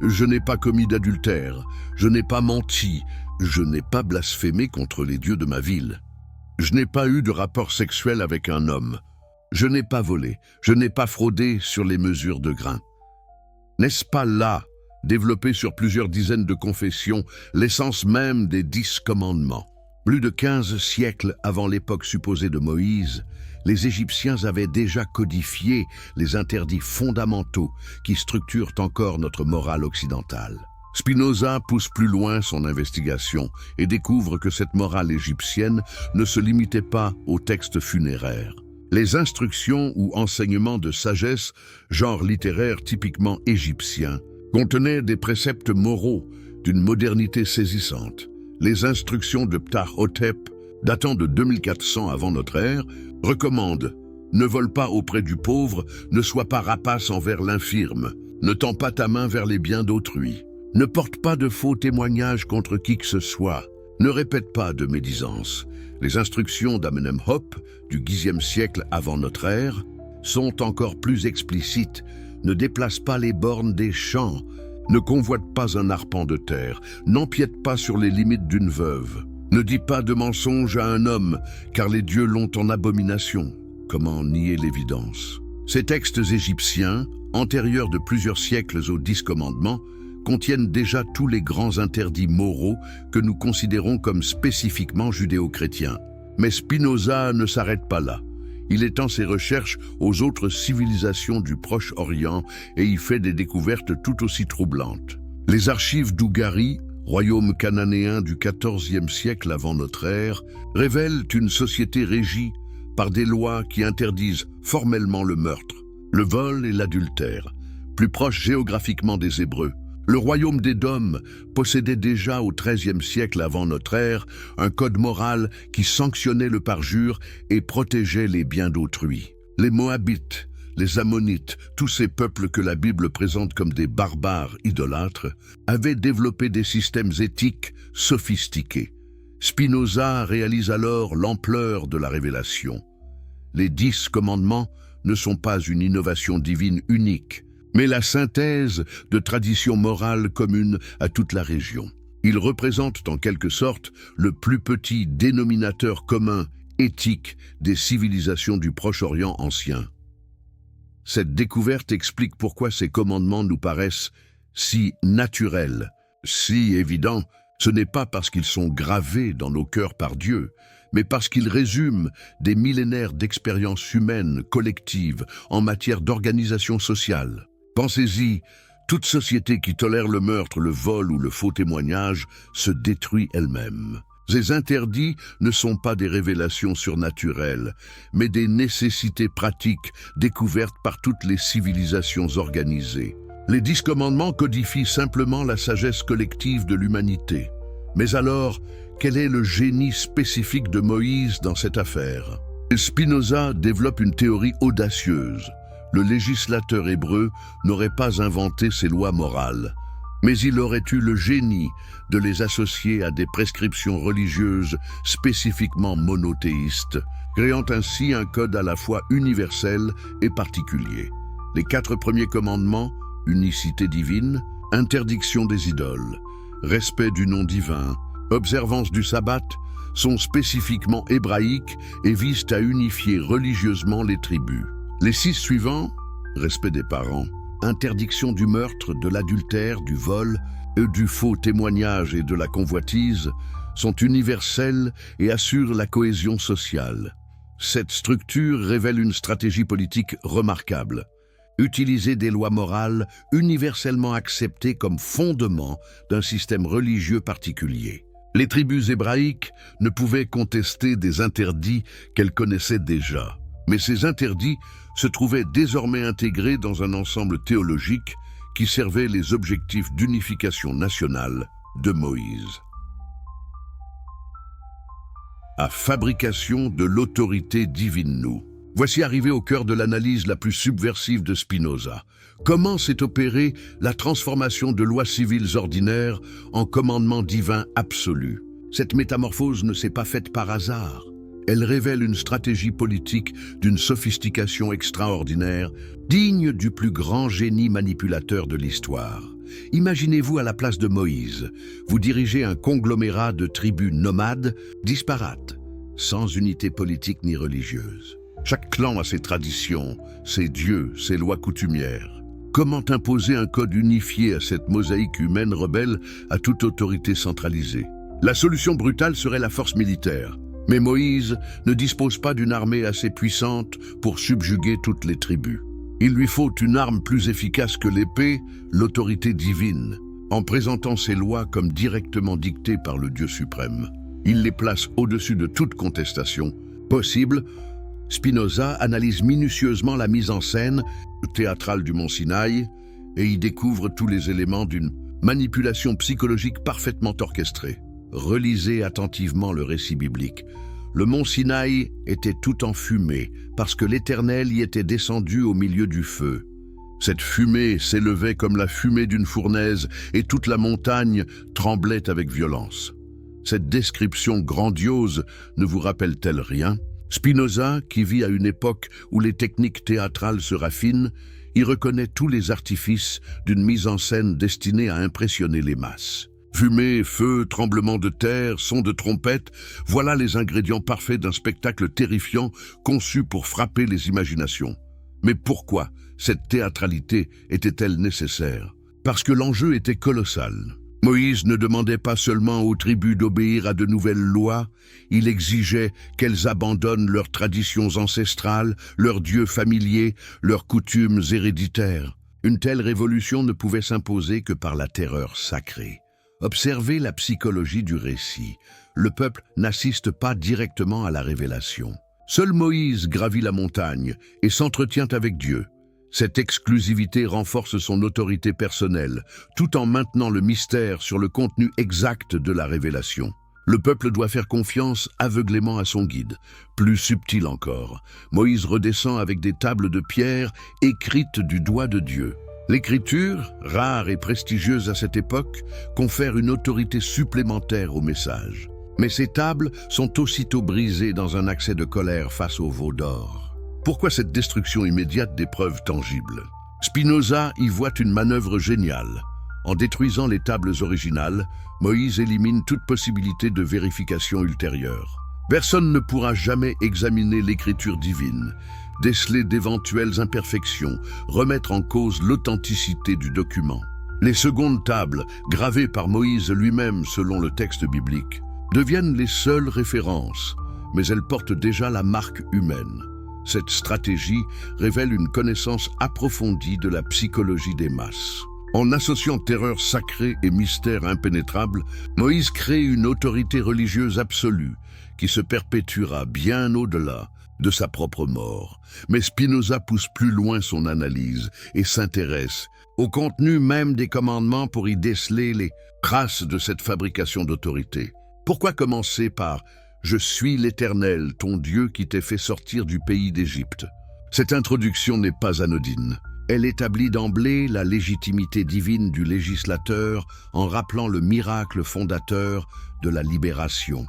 Je n'ai pas commis d'adultère. Je n'ai pas menti. Je n'ai pas blasphémé contre les dieux de ma ville. Je n'ai pas eu de rapport sexuel avec un homme. Je n'ai pas volé. Je n'ai pas fraudé sur les mesures de grains. N'est-ce pas là, développé sur plusieurs dizaines de confessions, l'essence même des 10 commandements? Plus de 15 siècles avant l'époque supposée de Moïse, les Égyptiens avaient déjà codifié les interdits fondamentaux qui structurent encore notre morale occidentale. Spinoza pousse plus loin son investigation et découvre que cette morale égyptienne ne se limitait pas aux textes funéraires. Les instructions ou enseignements de sagesse, genre littéraire typiquement égyptien, contenaient des préceptes moraux d'une modernité saisissante. Les instructions de Ptah-Hotep, datant de 2400 avant notre ère, recommandent « Ne vole pas auprès du pauvre, ne sois pas rapace envers l'infirme, ne tends pas ta main vers les biens d'autrui, ne porte pas de faux témoignages contre qui que ce soit, ne répète pas de médisance ». Les instructions d'Amenemhop du Xe siècle avant notre ère sont encore plus explicites. Ne déplace pas les bornes des champs, ne convoite pas un arpent de terre, n'empiète pas sur les limites d'une veuve, ne dis pas de mensonge à un homme, car les dieux l'ont en abomination. Comment nier l'évidence? Ces textes égyptiens, antérieurs de plusieurs siècles aux 10 commandements, contiennent déjà tous les grands interdits moraux que nous considérons comme spécifiquement judéo-chrétiens. Mais Spinoza ne s'arrête pas là. Il étend ses recherches aux autres civilisations du Proche-Orient et y fait des découvertes tout aussi troublantes. Les archives d'Ougari, royaume cananéen du XIVe siècle avant notre ère, révèlent une société régie par des lois qui interdisent formellement le meurtre, le vol et l'adultère, plus proches géographiquement des Hébreux. Le royaume d'Édom possédait déjà au XIIIe siècle avant notre ère un code moral qui sanctionnait le parjure et protégeait les biens d'autrui. Les Moabites, les Ammonites, tous ces peuples que la Bible présente comme des barbares idolâtres, avaient développé des systèmes éthiques sophistiqués. Spinoza réalise alors l'ampleur de la révélation. Les 10 commandements ne sont pas une innovation divine unique, mais la synthèse de traditions morales communes à toute la région. Ils représentent en quelque sorte le plus petit dénominateur commun éthique des civilisations du Proche-Orient ancien. Cette découverte explique pourquoi ces commandements nous paraissent si naturels, si évidents. Ce n'est pas parce qu'ils sont gravés dans nos cœurs par Dieu, mais parce qu'ils résument des millénaires d'expériences humaines collectives en matière d'organisation sociale. Pensez-y, toute société qui tolère le meurtre, le vol ou le faux témoignage se détruit elle-même. Ces interdits ne sont pas des révélations surnaturelles, mais des nécessités pratiques découvertes par toutes les civilisations organisées. Les 10 commandements codifient simplement la sagesse collective de l'humanité. Mais alors, quel est le génie spécifique de Moïse dans cette affaire? Spinoza développe une théorie audacieuse. le législateur hébreu n'aurait pas inventé ces lois morales, mais il aurait eu le génie de les associer à des prescriptions religieuses spécifiquement monothéistes, créant ainsi un code à la fois universel et particulier. Les 4 premiers commandements, unicité divine, interdiction des idoles, respect du nom divin, observance du sabbat, sont spécifiquement hébraïques et visent à unifier religieusement les tribus. Les 6 suivants, respect des parents, interdiction du meurtre, de l'adultère, du vol, du faux témoignage et de la convoitise, sont universels et assurent la cohésion sociale. Cette structure révèle une stratégie politique remarquable. Utiliser des lois morales universellement acceptées comme fondement d'un système religieux particulier. Les tribus hébraïques ne pouvaient contester des interdits qu'elles connaissaient déjà, mais ces interdits se trouvaient désormais intégrés dans un ensemble théologique qui servait les objectifs d'unification nationale de Moïse. À fabrication de l'autorité divine nous. Voici arrivé au cœur de l'analyse la plus subversive de Spinoza. Comment s'est opérée la transformation de lois civiles ordinaires en commandements divins absolus? Cette métamorphose ne s'est pas faite par hasard. Elle révèle une stratégie politique d'une sophistication extraordinaire, digne du plus grand génie manipulateur de l'histoire. Imaginez-vous à la place de Moïse. Vous dirigez un conglomérat de tribus nomades, disparates, sans unité politique ni religieuse. Chaque clan a ses traditions, ses dieux, ses lois coutumières. Comment imposer un code unifié à cette mosaïque humaine rebelle à toute autorité centralisée? La solution brutale serait la force militaire. Mais Moïse ne dispose pas d'une armée assez puissante pour subjuguer toutes les tribus. Il lui faut une arme plus efficace que l'épée, l'autorité divine, en présentant ses lois comme directement dictées par le Dieu suprême. Il les place au-dessus de toute contestation possible. Spinoza analyse minutieusement la mise en scène théâtrale du mont Sinaï et y découvre tous les éléments d'une manipulation psychologique parfaitement orchestrée. Relisez attentivement le récit biblique. Le mont Sinaï était tout en fumée parce que l'Éternel y était descendu au milieu du feu. Cette fumée s'élevait comme la fumée d'une fournaise et toute la montagne tremblait avec violence. Cette description grandiose ne vous rappelle-t-elle rien? Spinoza, qui vit à une époque où les techniques théâtrales se raffinent, y reconnaît tous les artifices d'une mise en scène destinée à impressionner les masses. Fumée, feu, tremblement de terre, sons de trompette, voilà les ingrédients parfaits d'un spectacle terrifiant conçu pour frapper les imaginations. Mais pourquoi cette théâtralité était-elle nécessaire? Parce que l'enjeu était colossal. Moïse ne demandait pas seulement aux tribus d'obéir à de nouvelles lois, il exigeait qu'elles abandonnent leurs traditions ancestrales, leurs dieux familiers, leurs coutumes héréditaires. Une telle révolution ne pouvait s'imposer que par la terreur sacrée. Observez la psychologie du récit. Le peuple n'assiste pas directement à la révélation. Seul Moïse gravit la montagne et s'entretient avec Dieu. Cette exclusivité renforce son autorité personnelle, tout en maintenant le mystère sur le contenu exact de la révélation. Le peuple doit faire confiance aveuglément à son guide. Plus subtil encore, Moïse redescend avec des tables de pierre écrites du doigt de Dieu. L'écriture, rare et prestigieuse à cette époque, confère une autorité supplémentaire au message. Mais ces tables sont aussitôt brisées dans un accès de colère face au veau d'or. Pourquoi cette destruction immédiate des preuves tangibles? Spinoza y voit une manœuvre géniale. En détruisant les tables originales, Moïse élimine toute possibilité de vérification ultérieure. Personne ne pourra jamais examiner l'écriture divine, déceler d'éventuelles imperfections, remettre en cause l'authenticité du document. Les secondes tables, gravées par Moïse lui-même selon le texte biblique, deviennent les seules références, mais elles portent déjà la marque humaine. Cette stratégie révèle une connaissance approfondie de la psychologie des masses. En associant terreur sacrée et mystère impénétrable, Moïse crée une autorité religieuse absolue qui se perpétuera bien au-delà de sa propre mort. Mais Spinoza pousse plus loin son analyse et s'intéresse au contenu même des commandements pour y déceler les traces de cette fabrication d'autorité. Pourquoi commencer par « Je suis l'Éternel, ton Dieu qui t'ai fait sortir du pays d'Égypte » ? Cette introduction n'est pas anodine. Elle établit d'emblée la légitimité divine du législateur en rappelant le miracle fondateur de la libération.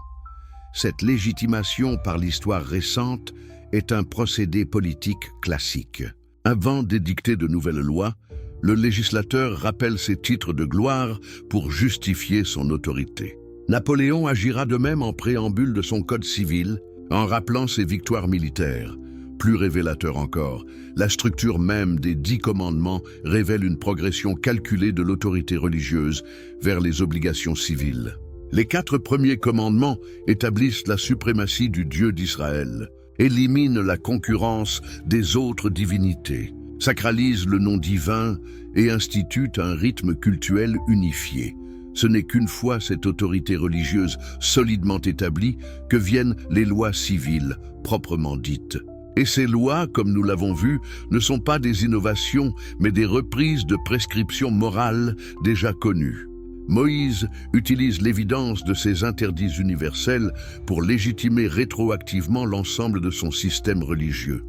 Cette légitimation par l'histoire récente est un procédé politique classique. Avant d'édicter de nouvelles lois, le législateur rappelle ses titres de gloire pour justifier son autorité. Napoléon agira de même en préambule de son code civil, en rappelant ses victoires militaires. Plus révélateur encore, la structure même des 10 commandements révèle une progression calculée de l'autorité religieuse vers les obligations civiles. Les 4 premiers commandements établissent la suprématie du Dieu d'Israël, éliminent la concurrence des autres divinités, sacralisent le nom divin et instituent un rythme cultuel unifié. Ce n'est qu'une fois cette autorité religieuse solidement établie que viennent les lois civiles, proprement dites. Et ces lois, comme nous l'avons vu, ne sont pas des innovations, mais des reprises de prescriptions morales déjà connues. Moïse utilise l'évidence de ces interdits universels pour légitimer rétroactivement l'ensemble de son système religieux.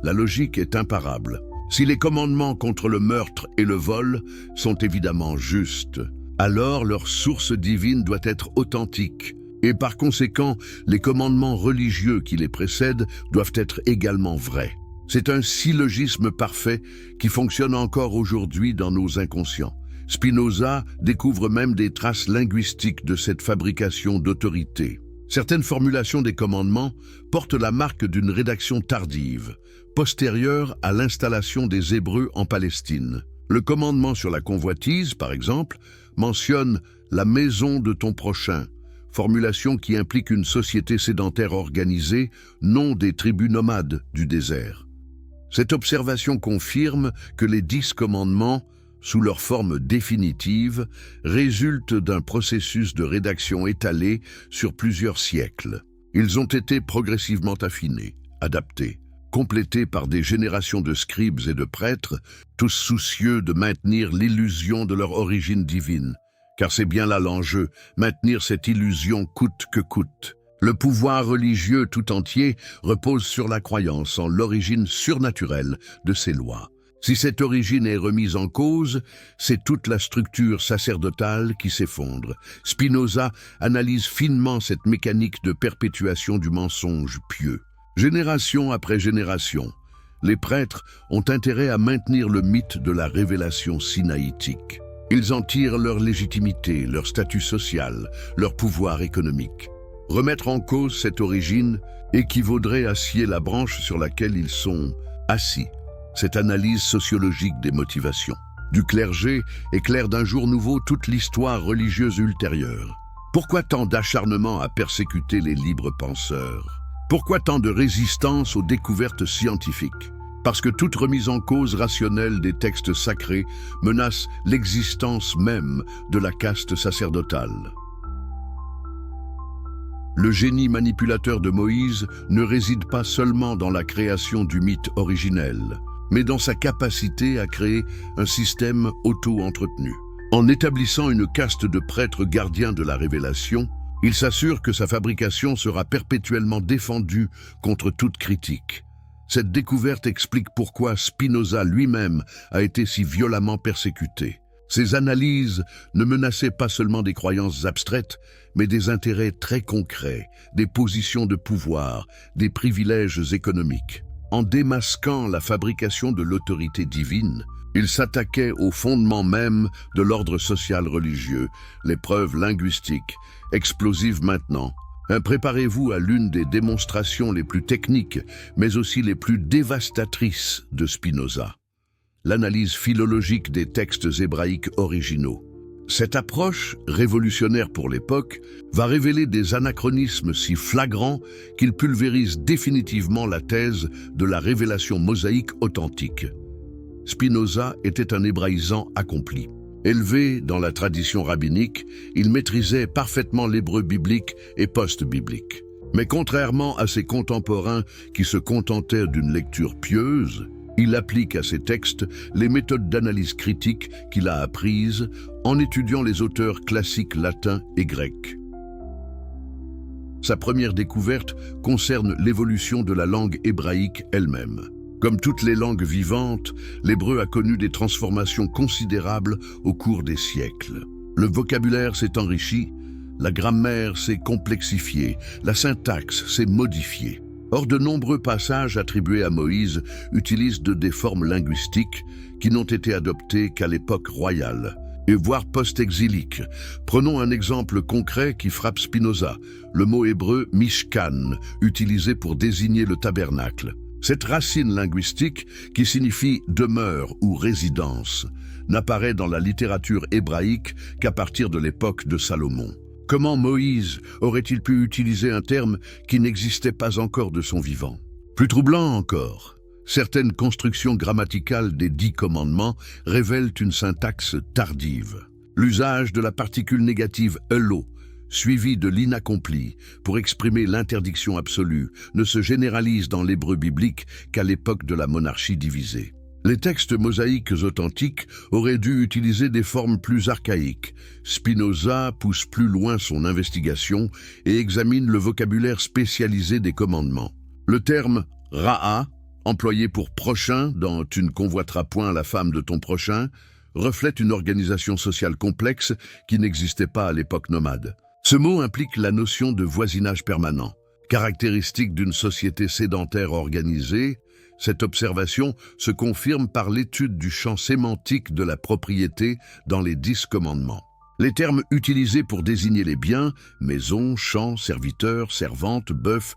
La logique est imparable. Si les commandements contre le meurtre et le vol sont évidemment justes, alors leur source divine doit être authentique. Et par conséquent, les commandements religieux qui les précèdent doivent être également vrais. C'est un syllogisme parfait qui fonctionne encore aujourd'hui dans nos inconscients. Spinoza découvre même des traces linguistiques de cette fabrication d'autorité. Certaines formulations des commandements portent la marque d'une rédaction tardive, postérieure à l'installation des Hébreux en Palestine. Le commandement sur la convoitise, par exemple, mentionne « la maison de ton prochain », formulation qui implique une société sédentaire organisée, non des tribus nomades du désert. Cette observation confirme que les 10 commandements, sous leur forme définitive, résultent d'un processus de rédaction étalé sur plusieurs siècles. Ils ont été progressivement affinés, adaptés, complétés par des générations de scribes et de prêtres, tous soucieux de maintenir l'illusion de leur origine divine. Car c'est bien là l'enjeu, maintenir cette illusion coûte que coûte. Le pouvoir religieux tout entier repose sur la croyance en l'origine surnaturelle de ces lois. Si cette origine est remise en cause, c'est toute la structure sacerdotale qui s'effondre. Spinoza analyse finement cette mécanique de perpétuation du mensonge pieux. Génération après génération, les prêtres ont intérêt à maintenir le mythe de la révélation sinaïtique. Ils en tirent leur légitimité, leur statut social, leur pouvoir économique. Remettre en cause cette origine équivaudrait à scier la branche sur laquelle ils sont assis. Cette analyse sociologique des motivations du clergé éclaire d'un jour nouveau toute l'histoire religieuse ultérieure. Pourquoi tant d'acharnement à persécuter les libres penseurs? Pourquoi tant de résistance aux découvertes scientifiques? Parce que toute remise en cause rationnelle des textes sacrés menace l'existence même de la caste sacerdotale. Le génie manipulateur de Moïse ne réside pas seulement dans la création du mythe originel, mais dans sa capacité à créer un système auto-entretenu. En établissant une caste de prêtres gardiens de la révélation, il s'assure que sa fabrication sera perpétuellement défendue contre toute critique. Cette découverte explique pourquoi Spinoza lui-même a été si violemment persécuté. Ses analyses ne menaçaient pas seulement des croyances abstraites, mais des intérêts très concrets, des positions de pouvoir, des privilèges économiques. En démasquant la fabrication de l'autorité divine, il s'attaquait au fondement même de l'ordre social religieux, les preuves linguistiques, explosives maintenant. Préparez-vous à l'une des démonstrations les plus techniques, mais aussi les plus dévastatrices de Spinoza. L'analyse philologique des textes hébraïques originaux. Cette approche, révolutionnaire pour l'époque, va révéler des anachronismes si flagrants qu'ils pulvérisent définitivement la thèse de la révélation mosaïque authentique. Spinoza était un hébraïsant accompli. Élevé dans la tradition rabbinique, il maîtrisait parfaitement l'hébreu biblique et post-biblique. Mais contrairement à ses contemporains qui se contentaient d'une lecture pieuse, il applique à ses textes les méthodes d'analyse critique qu'il a apprises en étudiant les auteurs classiques latins et grecs. Sa première découverte concerne l'évolution de la langue hébraïque elle-même. Comme toutes les langues vivantes, l'hébreu a connu des transformations considérables au cours des siècles. Le vocabulaire s'est enrichi, la grammaire s'est complexifiée, la syntaxe s'est modifiée. Or, de nombreux passages attribués à Moïse utilisent des formes linguistiques qui n'ont été adoptées qu'à l'époque royale, et voire post-exilique. Prenons un exemple concret qui frappe Spinoza, le mot hébreu « mishkan », utilisé pour désigner le tabernacle. Cette racine linguistique, qui signifie « demeure » ou « résidence », n'apparaît dans la littérature hébraïque qu'à partir de l'époque de Salomon. Comment Moïse aurait-il pu utiliser un terme qui n'existait pas encore de son vivant? Plus troublant encore, certaines constructions grammaticales des 10 commandements révèlent une syntaxe tardive. L'usage de la particule négative « elo » suivi de l'inaccompli pour exprimer l'interdiction absolue, ne se généralise dans l'hébreu biblique qu'à l'époque de la monarchie divisée. Les textes mosaïques authentiques auraient dû utiliser des formes plus archaïques. Spinoza pousse plus loin son investigation et examine le vocabulaire spécialisé des commandements. Le terme « ra'a », employé pour « prochain » dans « tu ne convoiteras point la femme de ton prochain », reflète une organisation sociale complexe qui n'existait pas à l'époque nomade. Ce mot implique la notion de voisinage permanent. Caractéristique d'une société sédentaire organisée, cette observation se confirme par l'étude du champ sémantique de la propriété dans les 10 commandements. Les termes utilisés pour désigner les biens, maison, champs, serviteurs, servantes, bœufs,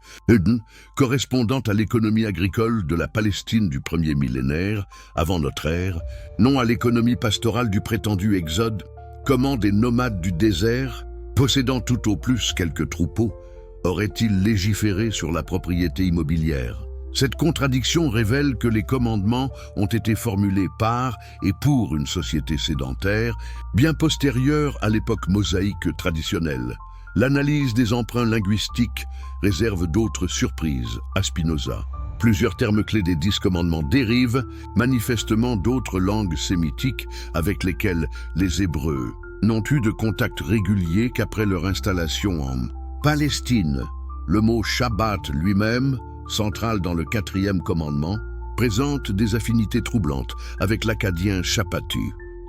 correspondant à l'économie agricole de la Palestine du premier millénaire, avant notre ère, non à l'économie pastorale du prétendu Exode, comment des nomades du désert, possédant tout au plus quelques troupeaux, auraient-ils légiféré sur la propriété immobilière? Cette contradiction révèle que les commandements ont été formulés par et pour une société sédentaire, bien postérieure à l'époque mosaïque traditionnelle. L'analyse des emprunts linguistiques réserve d'autres surprises à Spinoza. Plusieurs termes clés des 10 commandements dérivent manifestement d'autres langues sémitiques avec lesquelles les Hébreux n'ont eu de contact régulier qu'après leur installation en Palestine. Le mot « Shabbat » lui-même, central dans le 4e commandement, présente des affinités troublantes avec l'akkadien « Shappatu »,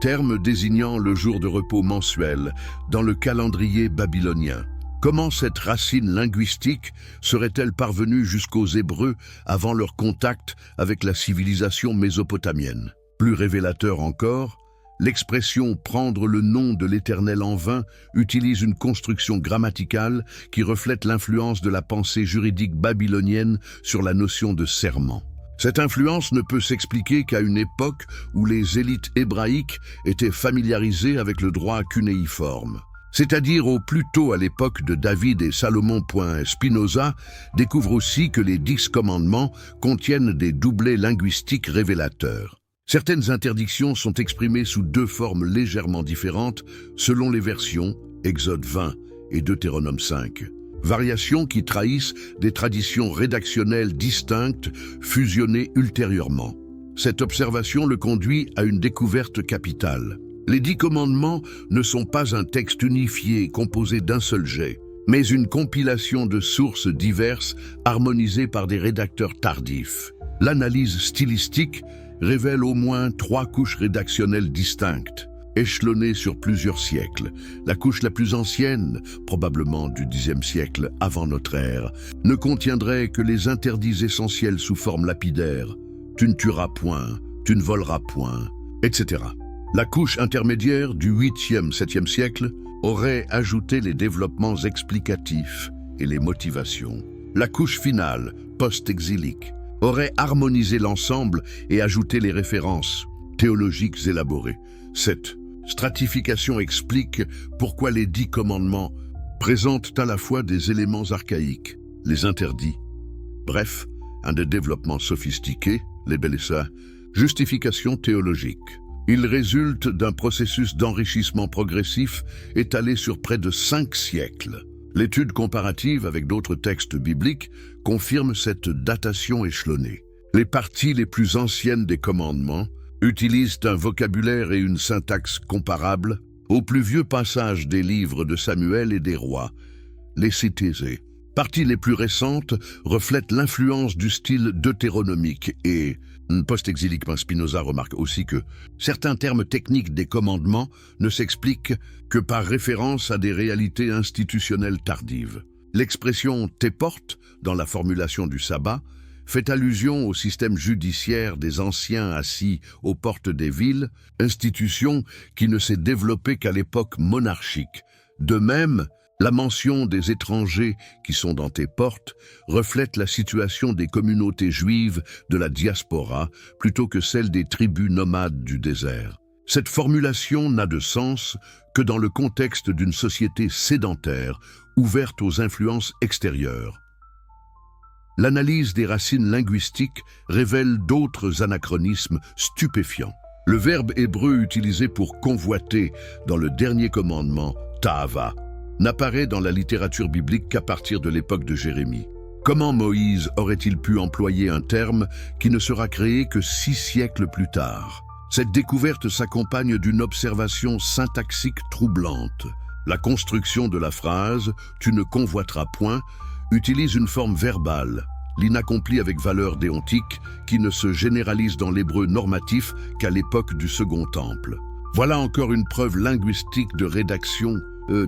terme désignant le jour de repos mensuel dans le calendrier babylonien. Comment cette racine linguistique serait-elle parvenue jusqu'aux Hébreux avant leur contact avec la civilisation mésopotamienne? Plus révélateur encore, l'expression « prendre le nom de l'Éternel en vain » utilise une construction grammaticale qui reflète l'influence de la pensée juridique babylonienne sur la notion de serment. Cette influence ne peut s'expliquer qu'à une époque où les élites hébraïques étaient familiarisées avec le droit cunéiforme, c'est-à-dire au plus tôt à l'époque de David et Salomon. Spinoza découvre aussi que les 10 commandements contiennent des doublets linguistiques révélateurs. Certaines interdictions sont exprimées sous 2 formes légèrement différentes selon les versions, Exode 20 et Deutéronome 5. Variations qui trahissent des traditions rédactionnelles distinctes fusionnées ultérieurement. Cette observation le conduit à une découverte capitale. Les 10 commandements ne sont pas un texte unifié composé d'un seul jet, mais une compilation de sources diverses harmonisées par des rédacteurs tardifs. L'analyse stylistique révèle au moins 3 couches rédactionnelles distinctes, échelonnées sur plusieurs siècles. La couche la plus ancienne, probablement du Xe siècle avant notre ère, ne contiendrait que les interdits essentiels sous forme lapidaire. Tu ne tueras point, tu ne voleras point, etc. La couche intermédiaire du 8e, 7e siècle aurait ajouté les développements explicatifs et les motivations. La couche finale, post-exilique, aurait harmonisé l'ensemble et ajouté les références théologiques élaborées. Cette stratification explique pourquoi les 10 commandements présentent à la fois des éléments archaïques, les interdits, bref, un développement sophistiqué, les bellessa, justification théologique. Il résulte d'un processus d'enrichissement progressif étalé sur près de 5 siècles. L'étude comparative avec d'autres textes bibliques confirme cette datation échelonnée. Les parties les plus anciennes des commandements utilisent un vocabulaire et une syntaxe comparables aux plus vieux passages des livres de Samuel et des rois, les Cithésées. parties les plus récentes reflètent l'influence du style deutéronomique et post-exilique. Spinoza remarque aussi que certains termes techniques des commandements ne s'expliquent que par référence à des réalités institutionnelles tardives. L'expression « tes portes » dans la formulation du sabbat fait allusion au système judiciaire des anciens assis aux portes des villes, institution qui ne s'est développée qu'à l'époque monarchique. De même, la mention des étrangers qui sont dans tes portes reflète la situation des communautés juives de la diaspora plutôt que celle des tribus nomades du désert. Cette formulation n'a de sens que dans le contexte d'une société sédentaire ouverte aux influences extérieures. L'analyse des racines linguistiques révèle d'autres anachronismes stupéfiants. Le verbe hébreu utilisé pour convoiter dans le dernier commandement, ta'ava, n'apparaît dans la littérature biblique qu'à partir de l'époque de Jérémie. Comment Moïse aurait-il pu employer un terme qui ne sera créé que 6 siècles plus tard? Cette découverte s'accompagne d'une observation syntaxique troublante. La construction de la phrase « tu ne convoiteras point » utilise une forme verbale, l'inaccompli avec valeur déontique, qui ne se généralise dans l'hébreu normatif qu'à l'époque du Second Temple. Voilà encore une preuve linguistique de rédaction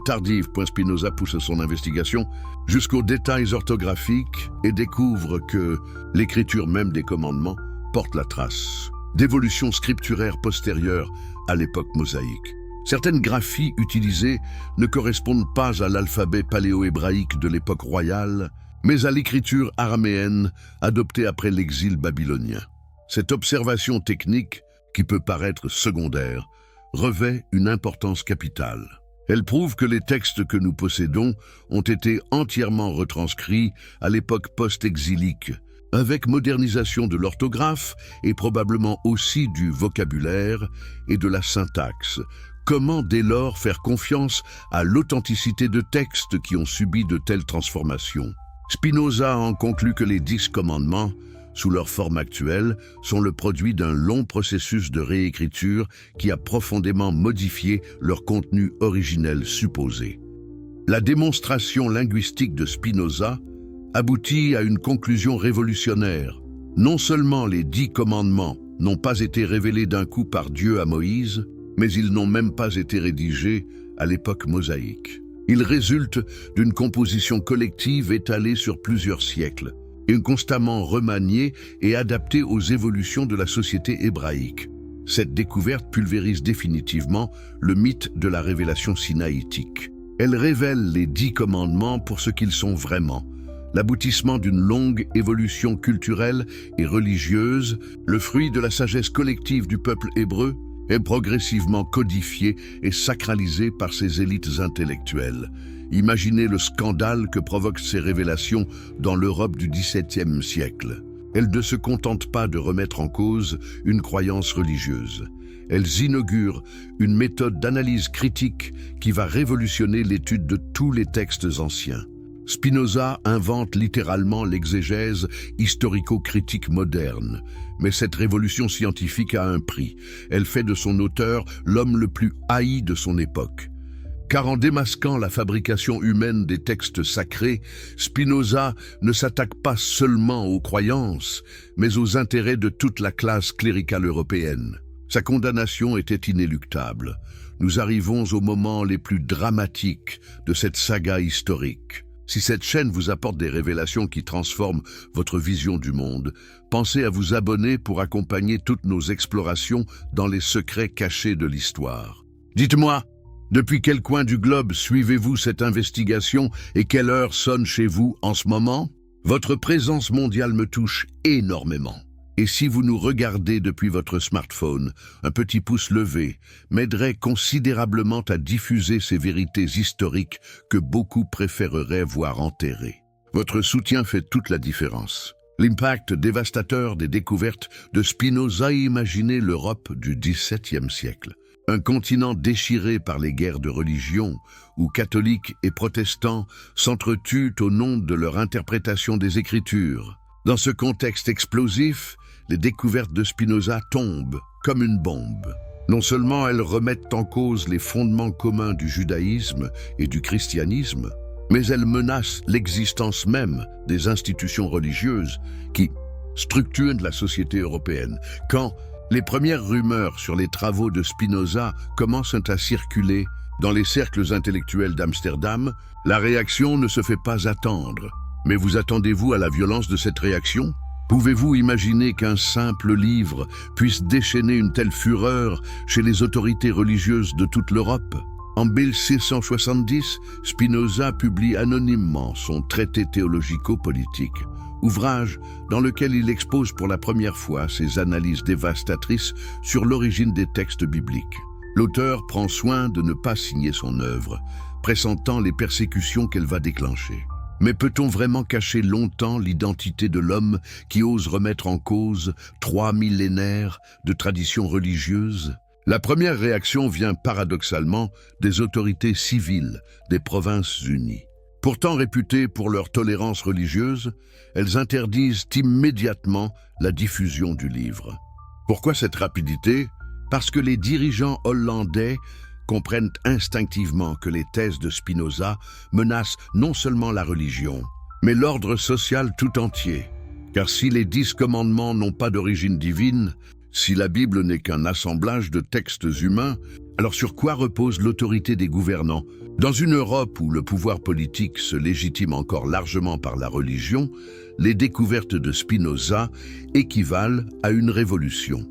tardive. Spinoza pousse son investigation jusqu'aux détails orthographiques et découvre que l'écriture même des commandements porte la trace d'évolution scripturaire postérieure à l'époque mosaïque. Certaines graphies utilisées ne correspondent pas à l'alphabet paléo-hébraïque de l'époque royale, mais à l'écriture araméenne adoptée après l'exil babylonien. Cette observation technique, qui peut paraître secondaire, revêt une importance capitale. Elle prouve que les textes que nous possédons ont été entièrement retranscrits à l'époque post-exilique, avec modernisation de l'orthographe et probablement aussi du vocabulaire et de la syntaxe. Comment dès lors faire confiance à l'authenticité de textes qui ont subi de telles transformations? Spinoza en conclut que les 10 commandements, sous leur forme actuelle, sont le produit d'un long processus de réécriture qui a profondément modifié leur contenu originel supposé. La démonstration linguistique de Spinoza aboutit à une conclusion révolutionnaire. Non seulement les 10 commandements n'ont pas été révélés d'un coup par Dieu à Moïse, mais ils n'ont même pas été rédigés à l'époque mosaïque. Ils résultent d'une composition collective étalée sur plusieurs siècles, et constamment remaniée et adaptée aux évolutions de la société hébraïque. Cette découverte pulvérise définitivement le mythe de la révélation sinaïtique. Elle révèle les 10 commandements pour ce qu'ils sont vraiment, l'aboutissement d'une longue évolution culturelle et religieuse, le fruit de la sagesse collective du peuple hébreu, est progressivement codifié et sacralisé par ses élites intellectuelles. Imaginez le scandale que provoquent ces révélations dans l'Europe du XVIIe siècle. Elles ne se contentent pas de remettre en cause une croyance religieuse. Elles inaugurent une méthode d'analyse critique qui va révolutionner l'étude de tous les textes anciens. Spinoza invente littéralement l'exégèse historico-critique moderne, mais cette révolution scientifique a un prix. Elle fait de son auteur l'homme le plus haï de son époque. Car en démasquant la fabrication humaine des textes sacrés, Spinoza ne s'attaque pas seulement aux croyances, mais aux intérêts de toute la classe cléricale européenne. Sa condamnation était inéluctable. Nous arrivons aux moments les plus dramatiques de cette saga historique. Si cette chaîne vous apporte des révélations qui transforment votre vision du monde, pensez à vous abonner pour accompagner toutes nos explorations dans les secrets cachés de l'histoire. Dites-moi, depuis quel coin du globe suivez-vous cette investigation et quelle heure sonne chez vous en ce moment? Votre présence mondiale me touche énormément. Et si vous nous regardez depuis votre smartphone, un petit pouce levé m'aiderait considérablement à diffuser ces vérités historiques que beaucoup préféreraient voir enterrées. Votre soutien fait toute la différence. L'impact dévastateur des découvertes de Spinoza a imaginé l'Europe du XVIIe siècle. Un continent déchiré par les guerres de religion, où catholiques et protestants s'entretuent au nom de leur interprétation des Écritures. Dans ce contexte explosif, les découvertes de Spinoza tombent comme une bombe. Non seulement elles remettent en cause les fondements communs du judaïsme et du christianisme, mais elle menace l'existence même des institutions religieuses qui structurent la société européenne. Quand les premières rumeurs sur les travaux de Spinoza commencent à circuler dans les cercles intellectuels d'Amsterdam, la réaction ne se fait pas attendre. Mais vous attendez-vous à la violence de cette réaction ? Pouvez-vous imaginer qu'un simple livre puisse déchaîner une telle fureur chez les autorités religieuses de toute l'Europe ? En 1670, Spinoza publie anonymement son traité théologico-politique, ouvrage dans lequel il expose pour la première fois ses analyses dévastatrices sur l'origine des textes bibliques. L'auteur prend soin de ne pas signer son œuvre, pressentant les persécutions qu'elle va déclencher. Mais peut-on vraiment cacher longtemps l'identité de l'homme qui ose remettre en cause 3 millénaires de traditions religieuses ? La première réaction vient paradoxalement des autorités civiles des Provinces-Unies. Pourtant réputées pour leur tolérance religieuse, elles interdisent immédiatement la diffusion du livre. Pourquoi cette rapidité ? Parce que les dirigeants hollandais comprennent instinctivement que les thèses de Spinoza menacent non seulement la religion, mais l'ordre social tout entier. Car si les 10 commandements n'ont pas d'origine divine, si la Bible n'est qu'un assemblage de textes humains, alors sur quoi repose l'autorité des gouvernants ? Dans une Europe où le pouvoir politique se légitime encore largement par la religion, les découvertes de Spinoza équivalent à une révolution.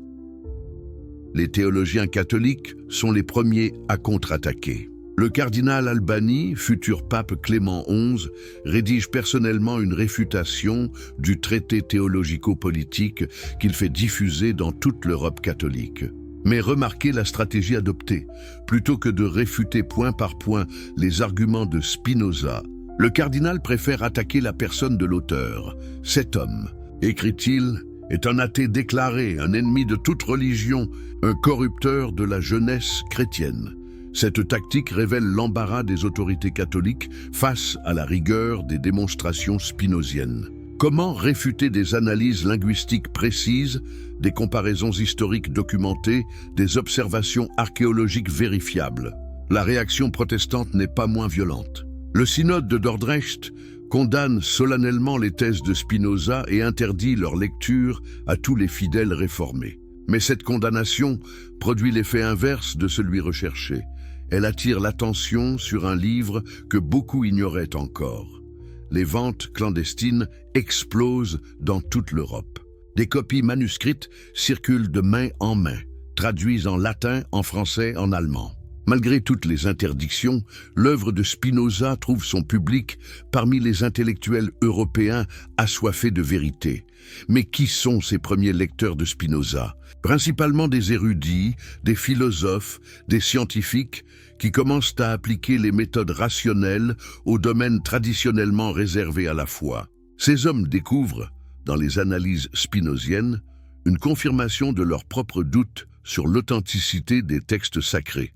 Les théologiens catholiques sont les premiers à contre-attaquer. Le cardinal Albani, futur pape Clément XI, rédige personnellement une réfutation du traité théologico-politique qu'il fait diffuser dans toute l'Europe catholique. Mais remarquez la stratégie adoptée. Plutôt que de réfuter point par point les arguments de Spinoza, le cardinal préfère attaquer la personne de l'auteur. Cet homme, écrit-il, est un athée déclaré, un ennemi de toute religion, un corrupteur de la jeunesse chrétienne. Cette tactique révèle l'embarras des autorités catholiques face à la rigueur des démonstrations spinoziennes. Comment réfuter des analyses linguistiques précises, des comparaisons historiques documentées, des observations archéologiques vérifiables? La réaction protestante n'est pas moins violente. Le synode de Dordrecht condamne solennellement les thèses de Spinoza et interdit leur lecture à tous les fidèles réformés. Mais cette condamnation produit l'effet inverse de celui recherché. Elle attire l'attention sur un livre que beaucoup ignoraient encore. Les ventes clandestines explosent dans toute l'Europe. Des copies manuscrites circulent de main en main, traduites en latin, en français, en allemand. Malgré toutes les interdictions, l'œuvre de Spinoza trouve son public parmi les intellectuels européens assoiffés de vérité. Mais qui sont ces premiers lecteurs de Spinoza ? Principalement des érudits, des philosophes, des scientifiques qui commencent à appliquer les méthodes rationnelles aux domaines traditionnellement réservés à la foi. Ces hommes découvrent, dans les analyses spinoziennes, une confirmation de leurs propres doutes sur l'authenticité des textes sacrés.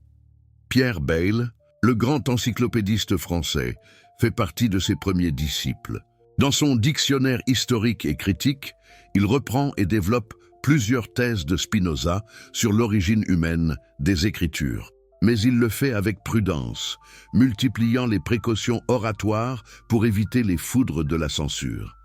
Pierre Bayle, le grand encyclopédiste français, fait partie de ses premiers disciples. Dans son dictionnaire historique et critique, il reprend et développe plusieurs thèses de Spinoza sur l'origine humaine des Écritures. Mais il le fait avec prudence, multipliant les précautions oratoires pour éviter les foudres de la censure.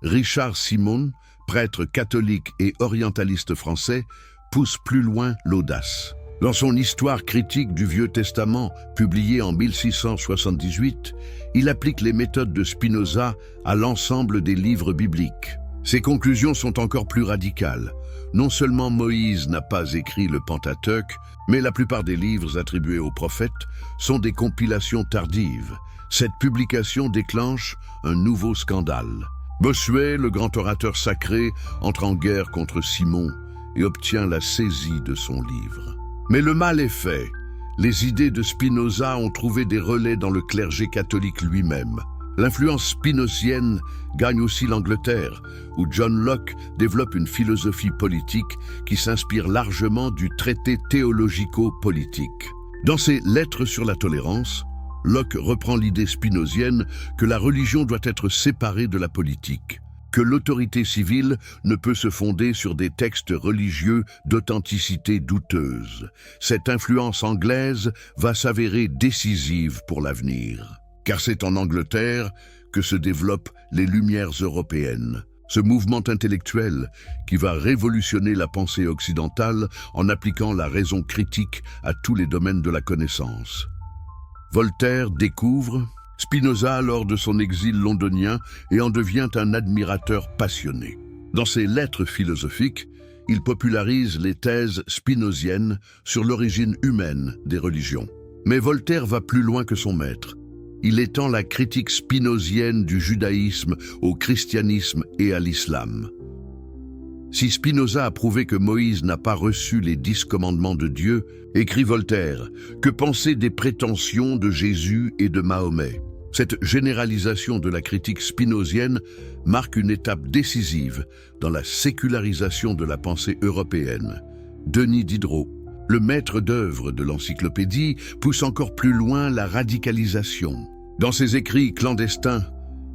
Richard Simon, prêtre catholique et orientaliste français, pousse plus loin l'audace. Dans son Histoire critique du Vieux Testament, publiée en 1678, il applique les méthodes de Spinoza à l'ensemble des livres bibliques. Ses conclusions sont encore plus radicales. Non seulement Moïse n'a pas écrit le Pentateuque, mais la plupart des livres attribués aux prophètes sont des compilations tardives. Cette publication déclenche un nouveau scandale. Bossuet, le grand orateur sacré, entre en guerre contre Simon et obtient la saisie de son livre. Mais le mal est fait. Les idées de Spinoza ont trouvé des relais dans le clergé catholique lui-même. L'influence spinozienne gagne aussi l'Angleterre, où John Locke développe une philosophie politique qui s'inspire largement du traité théologico-politique. Dans ses Lettres sur la tolérance, Locke reprend l'idée spinozienne que la religion doit être séparée de la politique, que l'autorité civile ne peut se fonder sur des textes religieux d'authenticité douteuse. Cette influence anglaise va s'avérer décisive pour l'avenir. car c'est en Angleterre que se développent les Lumières européennes. Ce mouvement intellectuel qui va révolutionner la pensée occidentale en appliquant la raison critique à tous les domaines de la connaissance. Voltaire découvre Spinoza lors de son exil londonien et en devient un admirateur passionné. Dans ses lettres philosophiques, il popularise les thèses spinoziennes sur l'origine humaine des religions. Mais Voltaire va plus loin que son maître. Il étend la critique spinozienne du judaïsme au christianisme et à l'islam. Si Spinoza a prouvé que Moïse n'a pas reçu les 10 commandements de Dieu, écrit Voltaire, que penser des prétentions de Jésus et de Mahomet? Cette généralisation de la critique spinozienne marque une étape décisive dans la sécularisation de la pensée européenne. Denis Diderot, le maître d'œuvre de l'encyclopédie, pousse encore plus loin la radicalisation. Dans ses écrits clandestins,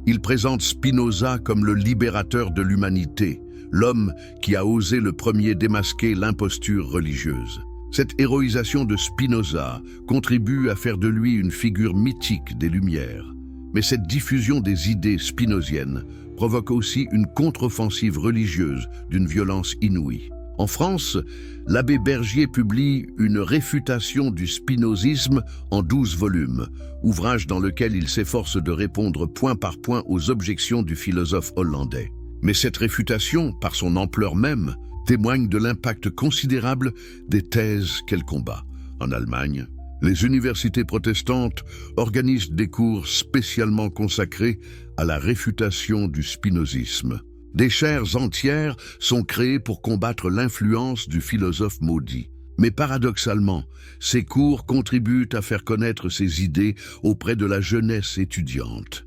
il présente Spinoza comme le libérateur de l'humanité, l'homme qui a osé le premier démasquer l'imposture religieuse. Cette héroïsation de Spinoza contribue à faire de lui une figure mythique des Lumières. Mais cette diffusion des idées spinoziennes provoque aussi une contre-offensive religieuse d'une violence inouïe. En France, l'abbé Bergier publie une réfutation du spinozisme en 12 volumes, ouvrage dans lequel il s'efforce de répondre point par point aux objections du philosophe hollandais. Mais cette réfutation, par son ampleur même, témoigne de l'impact considérable des thèses qu'elle combat. En Allemagne, les universités protestantes organisent des cours spécialement consacrés à la réfutation du spinozisme. Des chaires entières sont créées pour combattre l'influence du philosophe maudit. Mais paradoxalement, ces cours contribuent à faire connaître ses idées auprès de la jeunesse étudiante.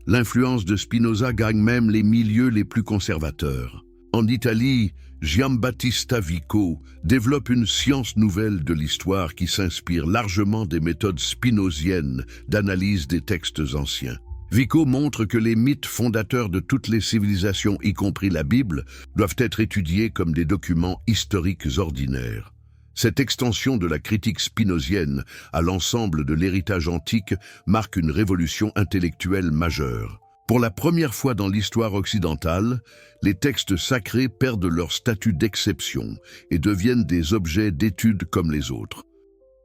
L'influence de Spinoza gagne même les milieux les plus conservateurs. En Italie, Giambattista Vico développe une science nouvelle de l'histoire qui s'inspire largement des méthodes spinoziennes d'analyse des textes anciens. Vico montre que les mythes fondateurs de toutes les civilisations, y compris la Bible, doivent être étudiés comme des documents historiques ordinaires. Cette extension de la critique spinozienne à l'ensemble de l'héritage antique marque une révolution intellectuelle majeure. Pour la première fois dans l'histoire occidentale, les textes sacrés perdent leur statut d'exception et deviennent des objets d'étude comme les autres.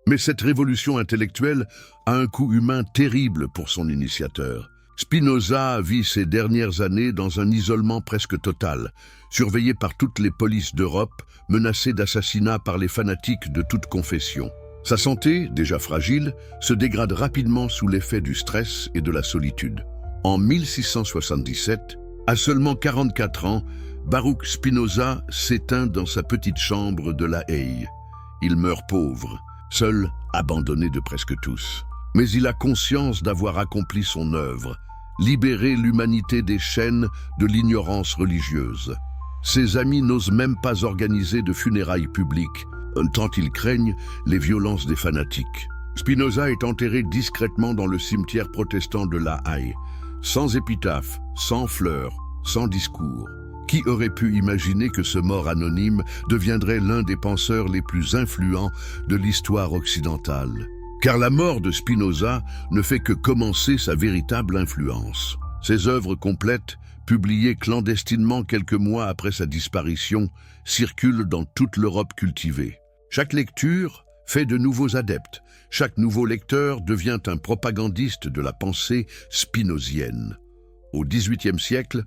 Mais cette révolution intellectuelle a un coût humain terrible pour son initiateur. Spinoza vit ses dernières années dans un isolement presque total, surveillé par toutes les polices d'Europe, menacé d'assassinat par les fanatiques de toute confession. Sa santé, déjà fragile, se dégrade rapidement sous l'effet du stress et de la solitude. En 1677, à seulement 44 ans, Baruch Spinoza s'éteint dans sa petite chambre de La Haye. Il meurt pauvre, seul, abandonné de presque tous. Mais il a conscience d'avoir accompli son œuvre, libérer l'humanité des chaînes de l'ignorance religieuse. Ses amis n'osent même pas organiser de funérailles publiques, tant ils craignent les violences des fanatiques. Spinoza est enterré discrètement dans le cimetière protestant de La Haye, sans épitaphe, sans fleurs, sans discours. Qui aurait pu imaginer que ce mort anonyme deviendrait l'un des penseurs les plus influents de l'histoire occidentale? Car la mort de Spinoza ne fait que commencer sa véritable influence. Ses œuvres complètes, publiées clandestinement quelques mois après sa disparition, circulent dans toute l'Europe cultivée. Chaque lecture fait de nouveaux adeptes. Chaque nouveau lecteur devient un propagandiste de la pensée spinozienne. Au XVIIIe siècle,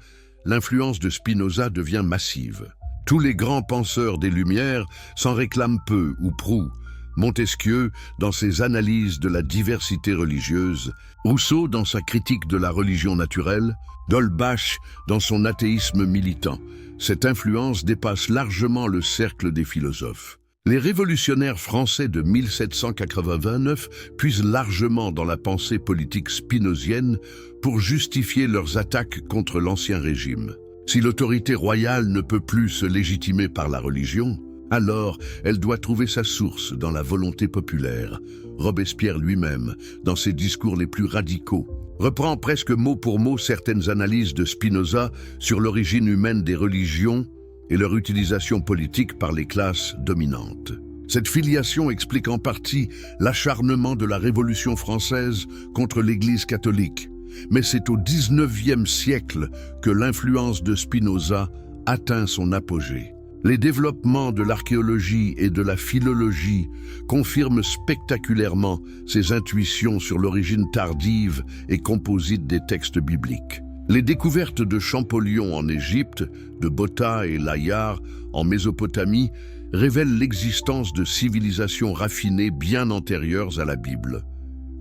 l'influence de Spinoza devient massive. Tous les grands penseurs des Lumières s'en réclament peu ou prou. Montesquieu dans ses analyses de la diversité religieuse, Rousseau dans sa critique de la religion naturelle, d'Holbach dans son athéisme militant. Cette influence dépasse largement le cercle des philosophes. Les révolutionnaires français de 1789 puisent largement dans la pensée politique spinozienne pour justifier leurs attaques contre l'ancien régime. Si l'autorité royale ne peut plus se légitimer par la religion, alors elle doit trouver sa source dans la volonté populaire. Robespierre lui-même, dans ses discours les plus radicaux, reprend presque mot pour mot certaines analyses de Spinoza sur l'origine humaine des religions et leur utilisation politique par les classes dominantes. Cette filiation explique en partie l'acharnement de la Révolution française contre l'Église catholique. Mais c'est au XIXe siècle que l'influence de Spinoza atteint son apogée. Les développements de l'archéologie et de la philologie confirment spectaculairement ses intuitions sur l'origine tardive et composite des textes bibliques. Les découvertes de Champollion en Égypte, de Botta et Layard en Mésopotamie révèlent l'existence de civilisations raffinées bien antérieures à la Bible.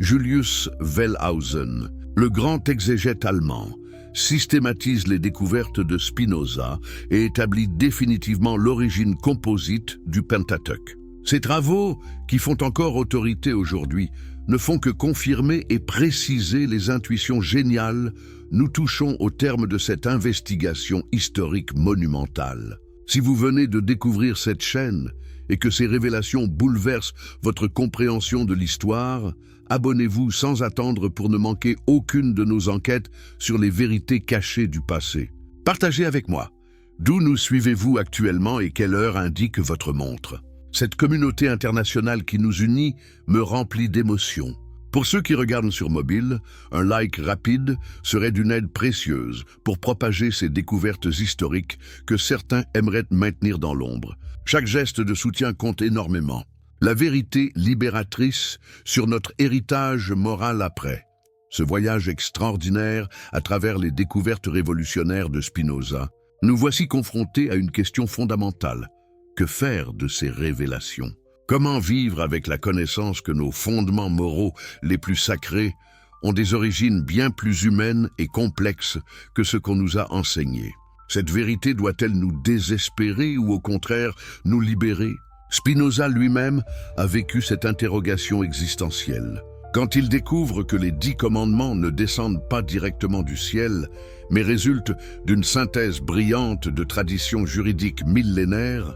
Julius Wellhausen, le grand exégète allemand, systématise les découvertes de Spinoza et établit définitivement l'origine composite du Pentateuque. Ces travaux, qui font encore autorité aujourd'hui, ne font que confirmer et préciser les intuitions géniales. Nous touchons au terme de cette investigation historique monumentale. Si vous venez de découvrir cette chaîne et que ces révélations bouleversent votre compréhension de l'histoire, abonnez-vous sans attendre pour ne manquer aucune de nos enquêtes sur les vérités cachées du passé. Partagez avec moi. D'où nous suivez-vous actuellement et quelle heure indique votre montre? Cette communauté internationale qui nous unit me remplit d'émotion. Pour ceux qui regardent sur mobile, un like rapide serait d'une aide précieuse pour propager ces découvertes historiques que certains aimeraient maintenir dans l'ombre. Chaque geste de soutien compte énormément. La vérité libératrice sur notre héritage moral après. Ce voyage extraordinaire à travers les découvertes révolutionnaires de Spinoza, nous voici confrontés à une question fondamentale. Que faire de ces révélations? Comment vivre avec la connaissance que nos fondements moraux les plus sacrés ont des origines bien plus humaines et complexes que ce qu'on nous a enseigné? Cette vérité doit-elle nous désespérer ou au contraire nous libérer? Spinoza lui-même a vécu cette interrogation existentielle. Quand il découvre que les 10 commandements ne descendent pas directement du ciel, mais résultent d'une synthèse brillante de traditions juridiques millénaires,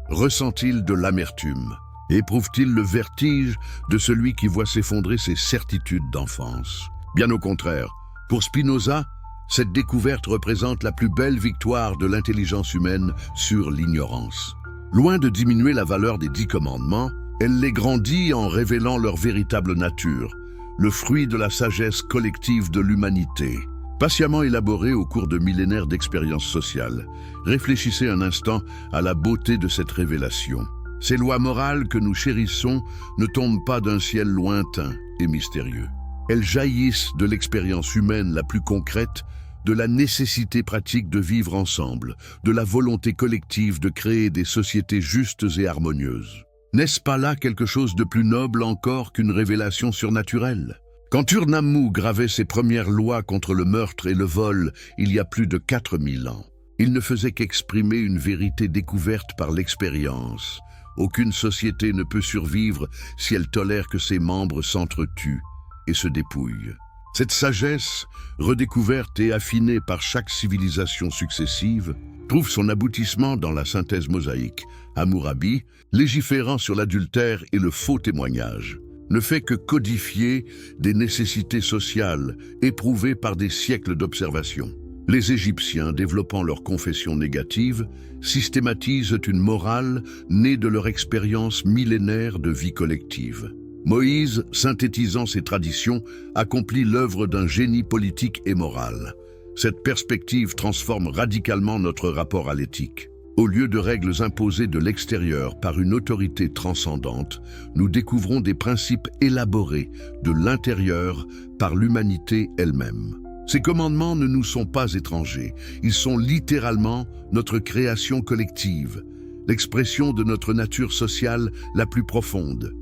ressent-il de l'amertume? Éprouve-t-il le vertige de celui qui voit s'effondrer ses certitudes d'enfance? Bien au contraire, pour Spinoza, cette découverte représente la plus belle victoire de l'intelligence humaine sur l'ignorance. Loin de diminuer la valeur des 10 commandements, elle les grandit en révélant leur véritable nature, le fruit de la sagesse collective de l'humanité. Patiemment élaborée au cours de millénaires d'expériences sociales, réfléchissez un instant à la beauté de cette révélation. Ces lois morales que nous chérissons ne tombent pas d'un ciel lointain et mystérieux. Elles jaillissent de l'expérience humaine la plus concrète, de la nécessité pratique de vivre ensemble, de la volonté collective de créer des sociétés justes et harmonieuses. N'est-ce pas là quelque chose de plus noble encore qu'une révélation surnaturelle? Quand Urnammu gravait ses premières lois contre le meurtre et le vol il y a plus de 4000 ans, il ne faisait qu'exprimer une vérité découverte par l'expérience. Aucune société ne peut survivre si elle tolère que ses membres s'entretuent et se dépouillent. Cette sagesse, redécouverte et affinée par chaque civilisation successive, trouve son aboutissement dans la synthèse mosaïque. Hammurabi, légiférant sur l'adultère et le faux témoignage, ne fait que codifier des nécessités sociales éprouvées par des siècles d'observation. Les Égyptiens, développant leur confession négative, systématisent une morale née de leur expérience millénaire de vie collective. Moïse, synthétisant ces traditions, accomplit l'œuvre d'un génie politique et moral. Cette perspective transforme radicalement notre rapport à l'éthique. Au lieu de règles imposées de l'extérieur par une autorité transcendante, nous découvrons des principes élaborés de l'intérieur par l'humanité elle-même. Ces commandements ne nous sont pas étrangers, ils sont littéralement notre création collective, l'expression de notre nature sociale la plus profonde.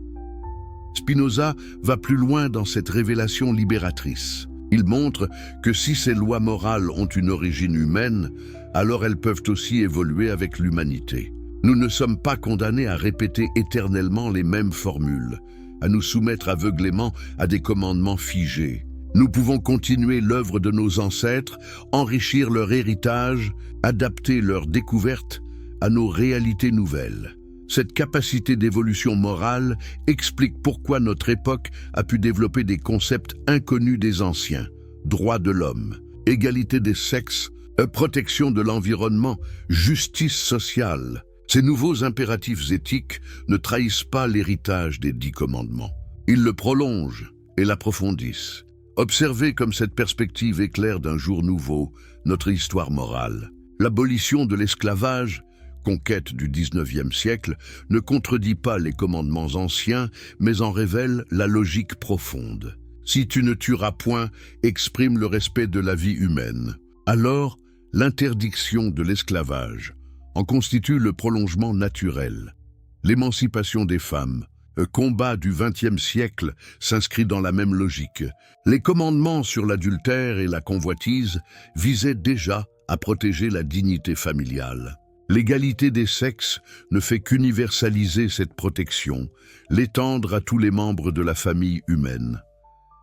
Spinoza va plus loin dans cette révélation libératrice. Il montre que si ces lois morales ont une origine humaine, alors elles peuvent aussi évoluer avec l'humanité. Nous ne sommes pas condamnés à répéter éternellement les mêmes formules, à nous soumettre aveuglément à des commandements figés. Nous pouvons continuer l'œuvre de nos ancêtres, enrichir leur héritage, adapter leurs découvertes à nos réalités nouvelles. Cette capacité d'évolution morale explique pourquoi notre époque a pu développer des concepts inconnus des anciens. Droits de l'homme, égalité des sexes, protection de l'environnement, justice sociale. Ces nouveaux impératifs éthiques ne trahissent pas l'héritage des 10 commandements. Ils le prolongent et l'approfondissent. Observez comme cette perspective éclaire d'un jour nouveau notre histoire morale. L'abolition de l'esclavage, conquête du 19e siècle, ne contredit pas les commandements anciens, mais en révèle la logique profonde. Si tu ne tueras point, exprime le respect de la vie humaine. Alors, l'interdiction de l'esclavage en constitue le prolongement naturel. L'émancipation des femmes, combat du XXe siècle, s'inscrit dans la même logique. Les commandements sur l'adultère et la convoitise visaient déjà à protéger la dignité familiale. L'égalité des sexes ne fait qu'universaliser cette protection, l'étendre à tous les membres de la famille humaine.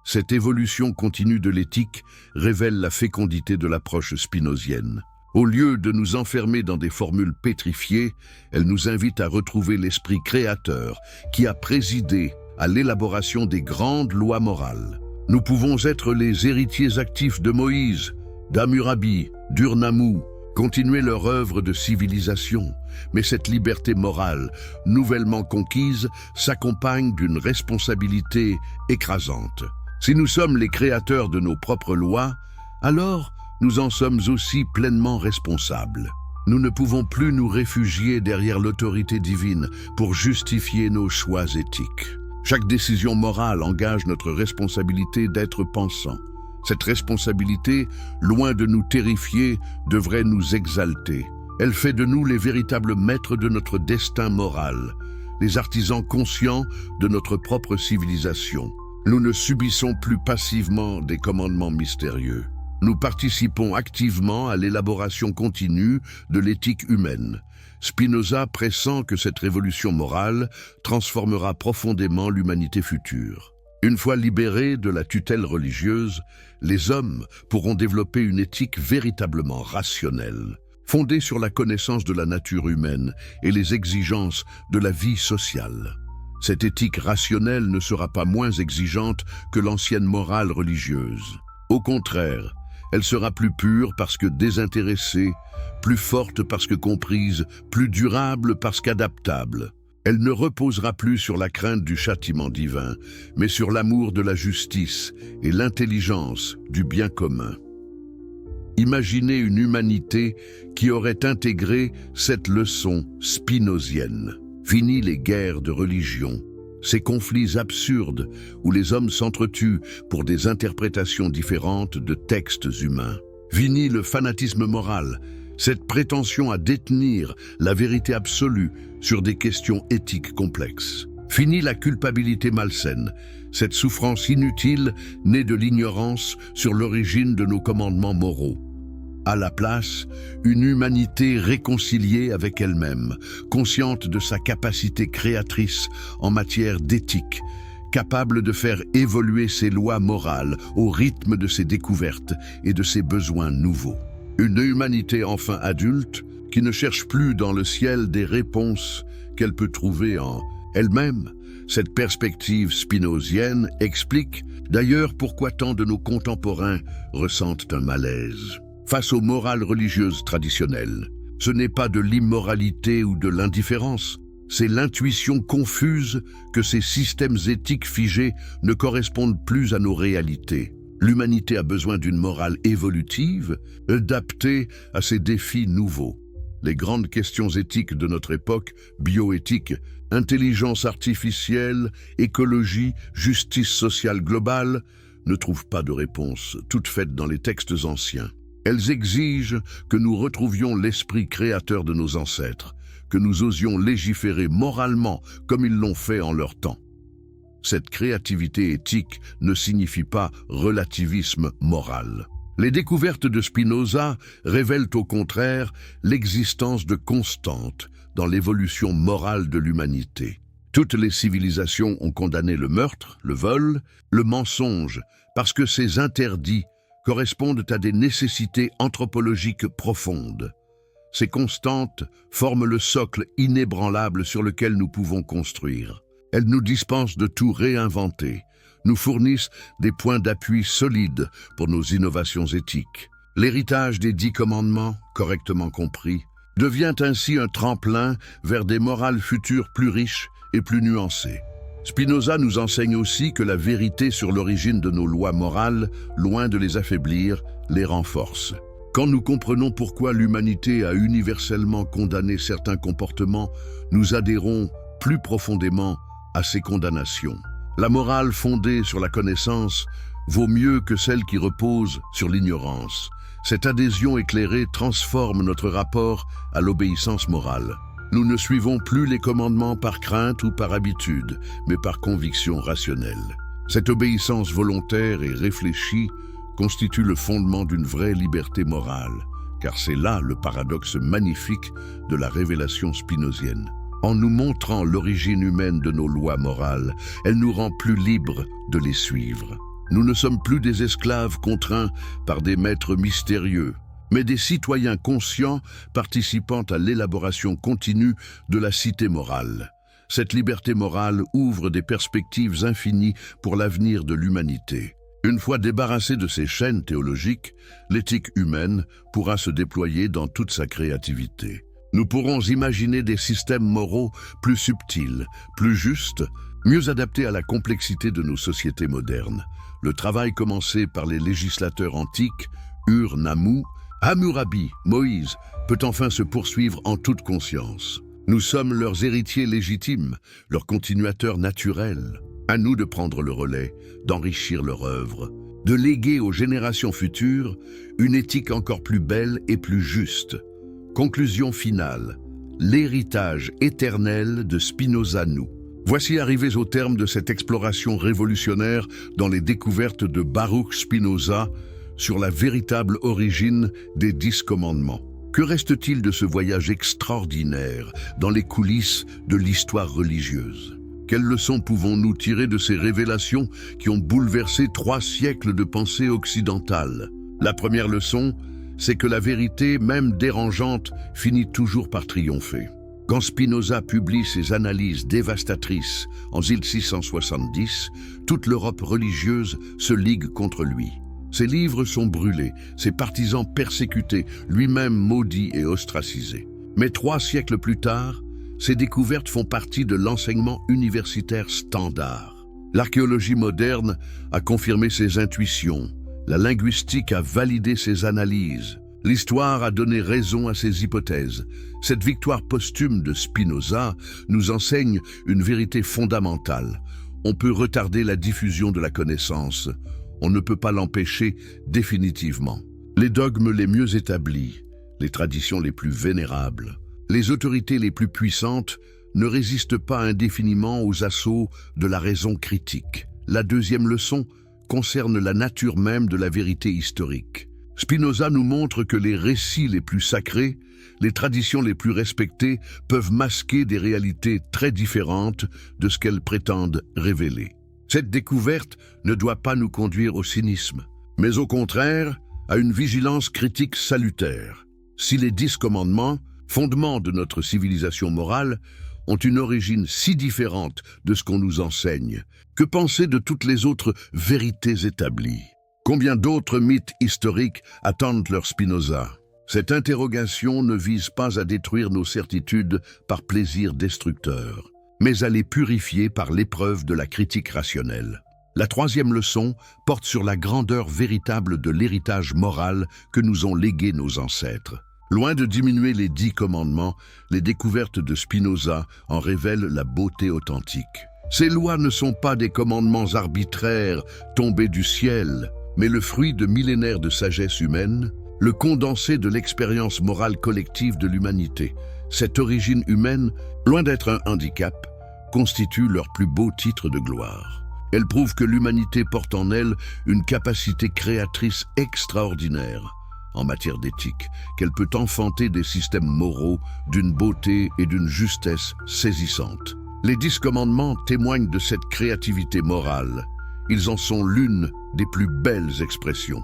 Cette évolution continue de l'éthique révèle la fécondité de l'approche spinozienne. Au lieu de nous enfermer dans des formules pétrifiées, elle nous invite à retrouver l'esprit créateur qui a présidé à l'élaboration des grandes lois morales. Nous pouvons être les héritiers actifs de Moïse, d'Hammurabi, d'Urnamou, continuer leur œuvre de civilisation, mais cette liberté morale, nouvellement conquise, s'accompagne d'une responsabilité écrasante. Si nous sommes les créateurs de nos propres lois, alors nous en sommes aussi pleinement responsables. Nous ne pouvons plus nous réfugier derrière l'autorité divine pour justifier nos choix éthiques. Chaque décision morale engage notre responsabilité d'être pensant. Cette responsabilité, loin de nous terrifier, devrait nous exalter. Elle fait de nous les véritables maîtres de notre destin moral, les artisans conscients de notre propre civilisation. Nous ne subissons plus passivement des commandements mystérieux. Nous participons activement à l'élaboration continue de l'éthique humaine. Spinoza pressent que cette révolution morale transformera profondément l'humanité future. Une fois libérés de la tutelle religieuse, les hommes pourront développer une éthique véritablement rationnelle, fondée sur la connaissance de la nature humaine et les exigences de la vie sociale. Cette éthique rationnelle ne sera pas moins exigeante que l'ancienne morale religieuse. Au contraire, elle sera plus pure parce que désintéressée, plus forte parce que comprise, plus durable parce qu'adaptable. Elle ne reposera plus sur la crainte du châtiment divin, mais sur l'amour de la justice et l'intelligence du bien commun. Imaginez une humanité qui aurait intégré cette leçon spinozienne. Fini les guerres de religion, ces conflits absurdes où les hommes s'entretuent pour des interprétations différentes de textes humains. Fini le fanatisme moral, cette prétention à détenir la vérité absolue sur des questions éthiques complexes. Fini la culpabilité malsaine, cette souffrance inutile née de l'ignorance sur l'origine de nos commandements moraux. À la place, une humanité réconciliée avec elle-même, consciente de sa capacité créatrice en matière d'éthique, capable de faire évoluer ses lois morales au rythme de ses découvertes et de ses besoins nouveaux. Une humanité enfin adulte qui ne cherche plus dans le ciel des réponses qu'elle peut trouver en elle-même. Cette perspective spinozienne explique d'ailleurs pourquoi tant de nos contemporains ressentent un malaise. Face aux morales religieuses traditionnelles, ce n'est pas de l'immoralité ou de l'indifférence, c'est l'intuition confuse que ces systèmes éthiques figés ne correspondent plus à nos réalités. L'humanité a besoin d'une morale évolutive, adaptée à ces défis nouveaux. Les grandes questions éthiques de notre époque, bioéthique, intelligence artificielle, écologie, justice sociale globale, ne trouvent pas de réponse, toutes faites dans les textes anciens. Elles exigent que nous retrouvions l'esprit créateur de nos ancêtres, que nous osions légiférer moralement comme ils l'ont fait en leur temps. Cette créativité éthique ne signifie pas relativisme moral. Les découvertes de Spinoza révèlent au contraire l'existence de constantes dans l'évolution morale de l'humanité. Toutes les civilisations ont condamné le meurtre, le vol, le mensonge, parce que ces interdits correspondent à des nécessités anthropologiques profondes. Ces constantes forment le socle inébranlable sur lequel nous pouvons construire. Elles nous dispensent de tout réinventer, nous fournissent des points d'appui solides pour nos innovations éthiques. L'héritage des 10 commandements, correctement compris, devient ainsi un tremplin vers des morales futures plus riches et plus nuancées. Spinoza nous enseigne aussi que la vérité sur l'origine de nos lois morales, loin de les affaiblir, les renforce. Quand nous comprenons pourquoi l'humanité a universellement condamné certains comportements, nous adhérons plus profondément à ces condamnations. La morale fondée sur la connaissance vaut mieux que celle qui repose sur l'ignorance. Cette adhésion éclairée transforme notre rapport à l'obéissance morale. Nous ne suivons plus les commandements par crainte ou par habitude, mais par conviction rationnelle. Cette obéissance volontaire et réfléchie constitue le fondement d'une vraie liberté morale, car c'est là le paradoxe magnifique de la révélation spinozienne. En nous montrant l'origine humaine de nos lois morales, elle nous rend plus libres de les suivre. Nous ne sommes plus des esclaves contraints par des maîtres mystérieux, mais des citoyens conscients participant à l'élaboration continue de la cité morale. Cette liberté morale ouvre des perspectives infinies pour l'avenir de l'humanité. Une fois débarrassée de ses chaînes théologiques, l'éthique humaine pourra se déployer dans toute sa créativité. Nous pourrons imaginer des systèmes moraux plus subtils, plus justes, mieux adaptés à la complexité de nos sociétés modernes. Le travail commencé par les législateurs antiques, Ur-Nammu, Hammurabi, Moïse, peut enfin se poursuivre en toute conscience. Nous sommes leurs héritiers légitimes, leurs continuateurs naturels. À nous de prendre le relais, d'enrichir leur œuvre, de léguer aux générations futures une éthique encore plus belle et plus juste. Conclusion finale, l'héritage éternel de Spinoza nous. Voici arrivés au terme de cette exploration révolutionnaire dans les découvertes de Baruch Spinoza sur la véritable origine des 10 commandements. Que reste-t-il de ce voyage extraordinaire dans les coulisses de l'histoire religieuse? Quelles leçons pouvons-nous tirer de ces révélations qui ont bouleversé 3 siècles de pensée occidentale? La première leçon, c'est que la vérité, même dérangeante, finit toujours par triompher. Quand Spinoza publie ses analyses dévastatrices en 1670, toute l'Europe religieuse se ligue contre lui. Ses livres sont brûlés, ses partisans persécutés, lui-même maudit et ostracisé. Mais 3 siècles plus tard, ces découvertes font partie de l'enseignement universitaire standard. L'archéologie moderne a confirmé ses intuitions, la linguistique a validé ses analyses, l'histoire a donné raison à ses hypothèses. Cette victoire posthume de Spinoza nous enseigne une vérité fondamentale. On peut retarder la diffusion de la connaissance, on ne peut pas l'empêcher définitivement. Les dogmes les mieux établis, les traditions les plus vénérables, les autorités les plus puissantes ne résistent pas indéfiniment aux assauts de la raison critique. La deuxième leçon concerne la nature même de la vérité historique. Spinoza nous montre que les récits les plus sacrés, les traditions les plus respectées peuvent masquer des réalités très différentes de ce qu'elles prétendent révéler. Cette découverte ne doit pas nous conduire au cynisme, mais au contraire à une vigilance critique salutaire. Si les 10 commandements, fondements de notre civilisation morale, ont une origine si différente de ce qu'on nous enseigne, que penser de toutes les autres vérités établies? Combien d'autres mythes historiques attendent leur Spinoza? Cette interrogation ne vise pas à détruire nos certitudes par plaisir destructeur, mais à les purifier par l'épreuve de la critique rationnelle. La troisième leçon porte sur la grandeur véritable de l'héritage moral que nous ont légué nos ancêtres. Loin de diminuer les 10 commandements, les découvertes de Spinoza en révèlent la beauté authentique. Ces lois ne sont pas des commandements arbitraires tombés du ciel, mais le fruit de millénaires de sagesse humaine, le condensé de l'expérience morale collective de l'humanité. Cette origine humaine, loin d'être un handicap, constitue leur plus beau titre de gloire. Elle prouve que l'humanité porte en elle une capacité créatrice extraordinaire en matière d'éthique, qu'elle peut enfanter des systèmes moraux d'une beauté et d'une justesse saisissantes. Les 10 commandements témoignent de cette créativité morale. Ils en sont l'une des plus belles expressions.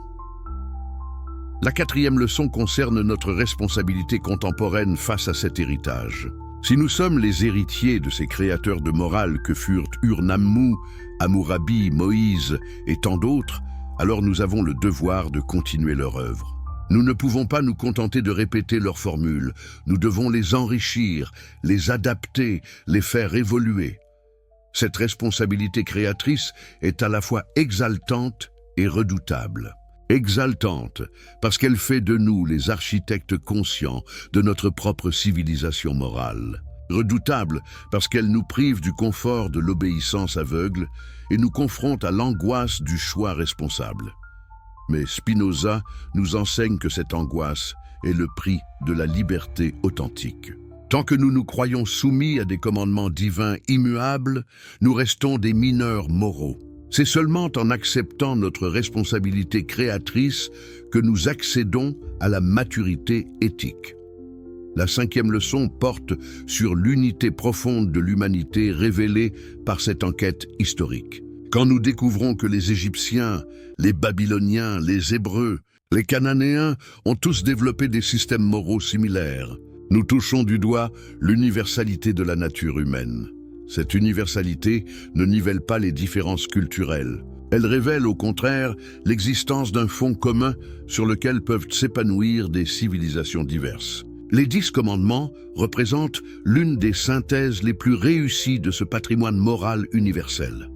La quatrième leçon concerne notre responsabilité contemporaine face à cet héritage. Si nous sommes les héritiers de ces créateurs de morale que furent Ur-Nammu, Hammurabi, Moïse et tant d'autres, alors nous avons le devoir de continuer leur œuvre. Nous ne pouvons pas nous contenter de répéter leurs formules. Nous devons les enrichir, les adapter, les faire évoluer. Cette responsabilité créatrice est à la fois exaltante et redoutable. Exaltante, parce qu'elle fait de nous les architectes conscients de notre propre civilisation morale. Redoutable, parce qu'elle nous prive du confort de l'obéissance aveugle et nous confronte à l'angoisse du choix responsable. Mais Spinoza nous enseigne que cette angoisse est le prix de la liberté authentique. Tant que nous nous croyons soumis à des commandements divins immuables, nous restons des mineurs moraux. C'est seulement en acceptant notre responsabilité créatrice que nous accédons à la maturité éthique. La 5e leçon porte sur l'unité profonde de l'humanité révélée par cette enquête historique. Quand nous découvrons que les Égyptiens, les Babyloniens, les Hébreux, les Cananéens ont tous développé des systèmes moraux similaires, nous touchons du doigt l'universalité de la nature humaine. Cette universalité ne nivelle pas les différences culturelles. Elle révèle au contraire l'existence d'un fond commun sur lequel peuvent s'épanouir des civilisations diverses. Les 10 commandements représentent l'une des synthèses les plus réussies de ce patrimoine moral universel.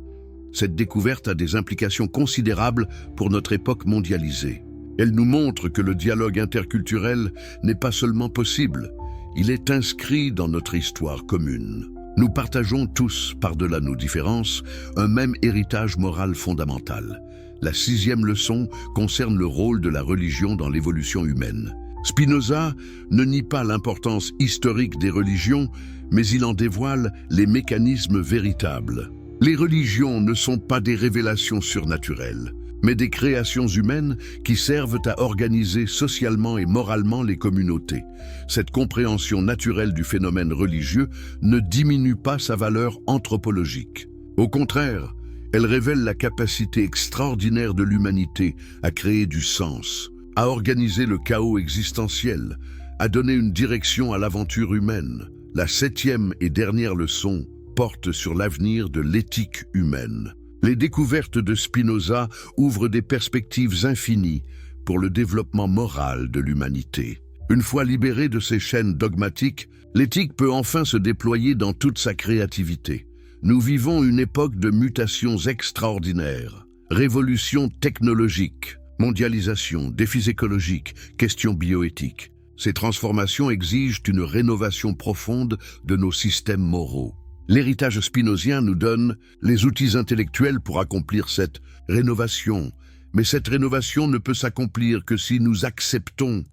Cette découverte a des implications considérables pour notre époque mondialisée. Elle nous montre que le dialogue interculturel n'est pas seulement possible, il est inscrit dans notre histoire commune. Nous partageons tous, par-delà nos différences, un même héritage moral fondamental. La 6e leçon concerne le rôle de la religion dans l'évolution humaine. Spinoza ne nie pas l'importance historique des religions, mais il en dévoile les mécanismes véritables. Les religions ne sont pas des révélations surnaturelles, mais des créations humaines qui servent à organiser socialement et moralement les communautés. Cette compréhension naturelle du phénomène religieux ne diminue pas sa valeur anthropologique. Au contraire, elle révèle la capacité extraordinaire de l'humanité à créer du sens, à organiser le chaos existentiel, à donner une direction à l'aventure humaine. La 7e et dernière leçon porte sur l'avenir de l'éthique humaine. Les découvertes de Spinoza ouvrent des perspectives infinies pour le développement moral de l'humanité. Une fois libérée de ces chaînes dogmatiques, l'éthique peut enfin se déployer dans toute sa créativité. Nous vivons une époque de mutations extraordinaires, révolutions technologiques, mondialisation, défis écologiques, questions bioéthiques. Ces transformations exigent une rénovation profonde de nos systèmes moraux. L'héritage spinozien nous donne les outils intellectuels pour accomplir cette rénovation. Mais cette rénovation ne peut s'accomplir que si nous acceptons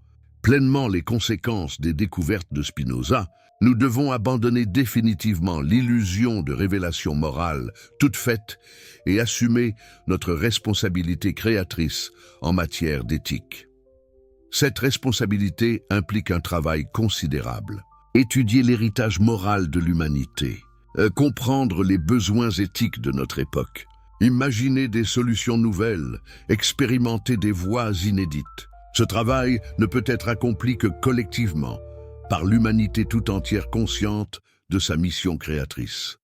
pleinement les conséquences des découvertes de Spinoza. Nous devons abandonner définitivement l'illusion de révélation morale toute faite et assumer notre responsabilité créatrice en matière d'éthique. Cette responsabilité implique un travail considérable. Étudier l'héritage moral de l'humanité, comprendre les besoins éthiques de notre époque, imaginer des solutions nouvelles, expérimenter des voies inédites. Ce travail ne peut être accompli que collectivement, par l'humanité tout entière consciente de sa mission créatrice.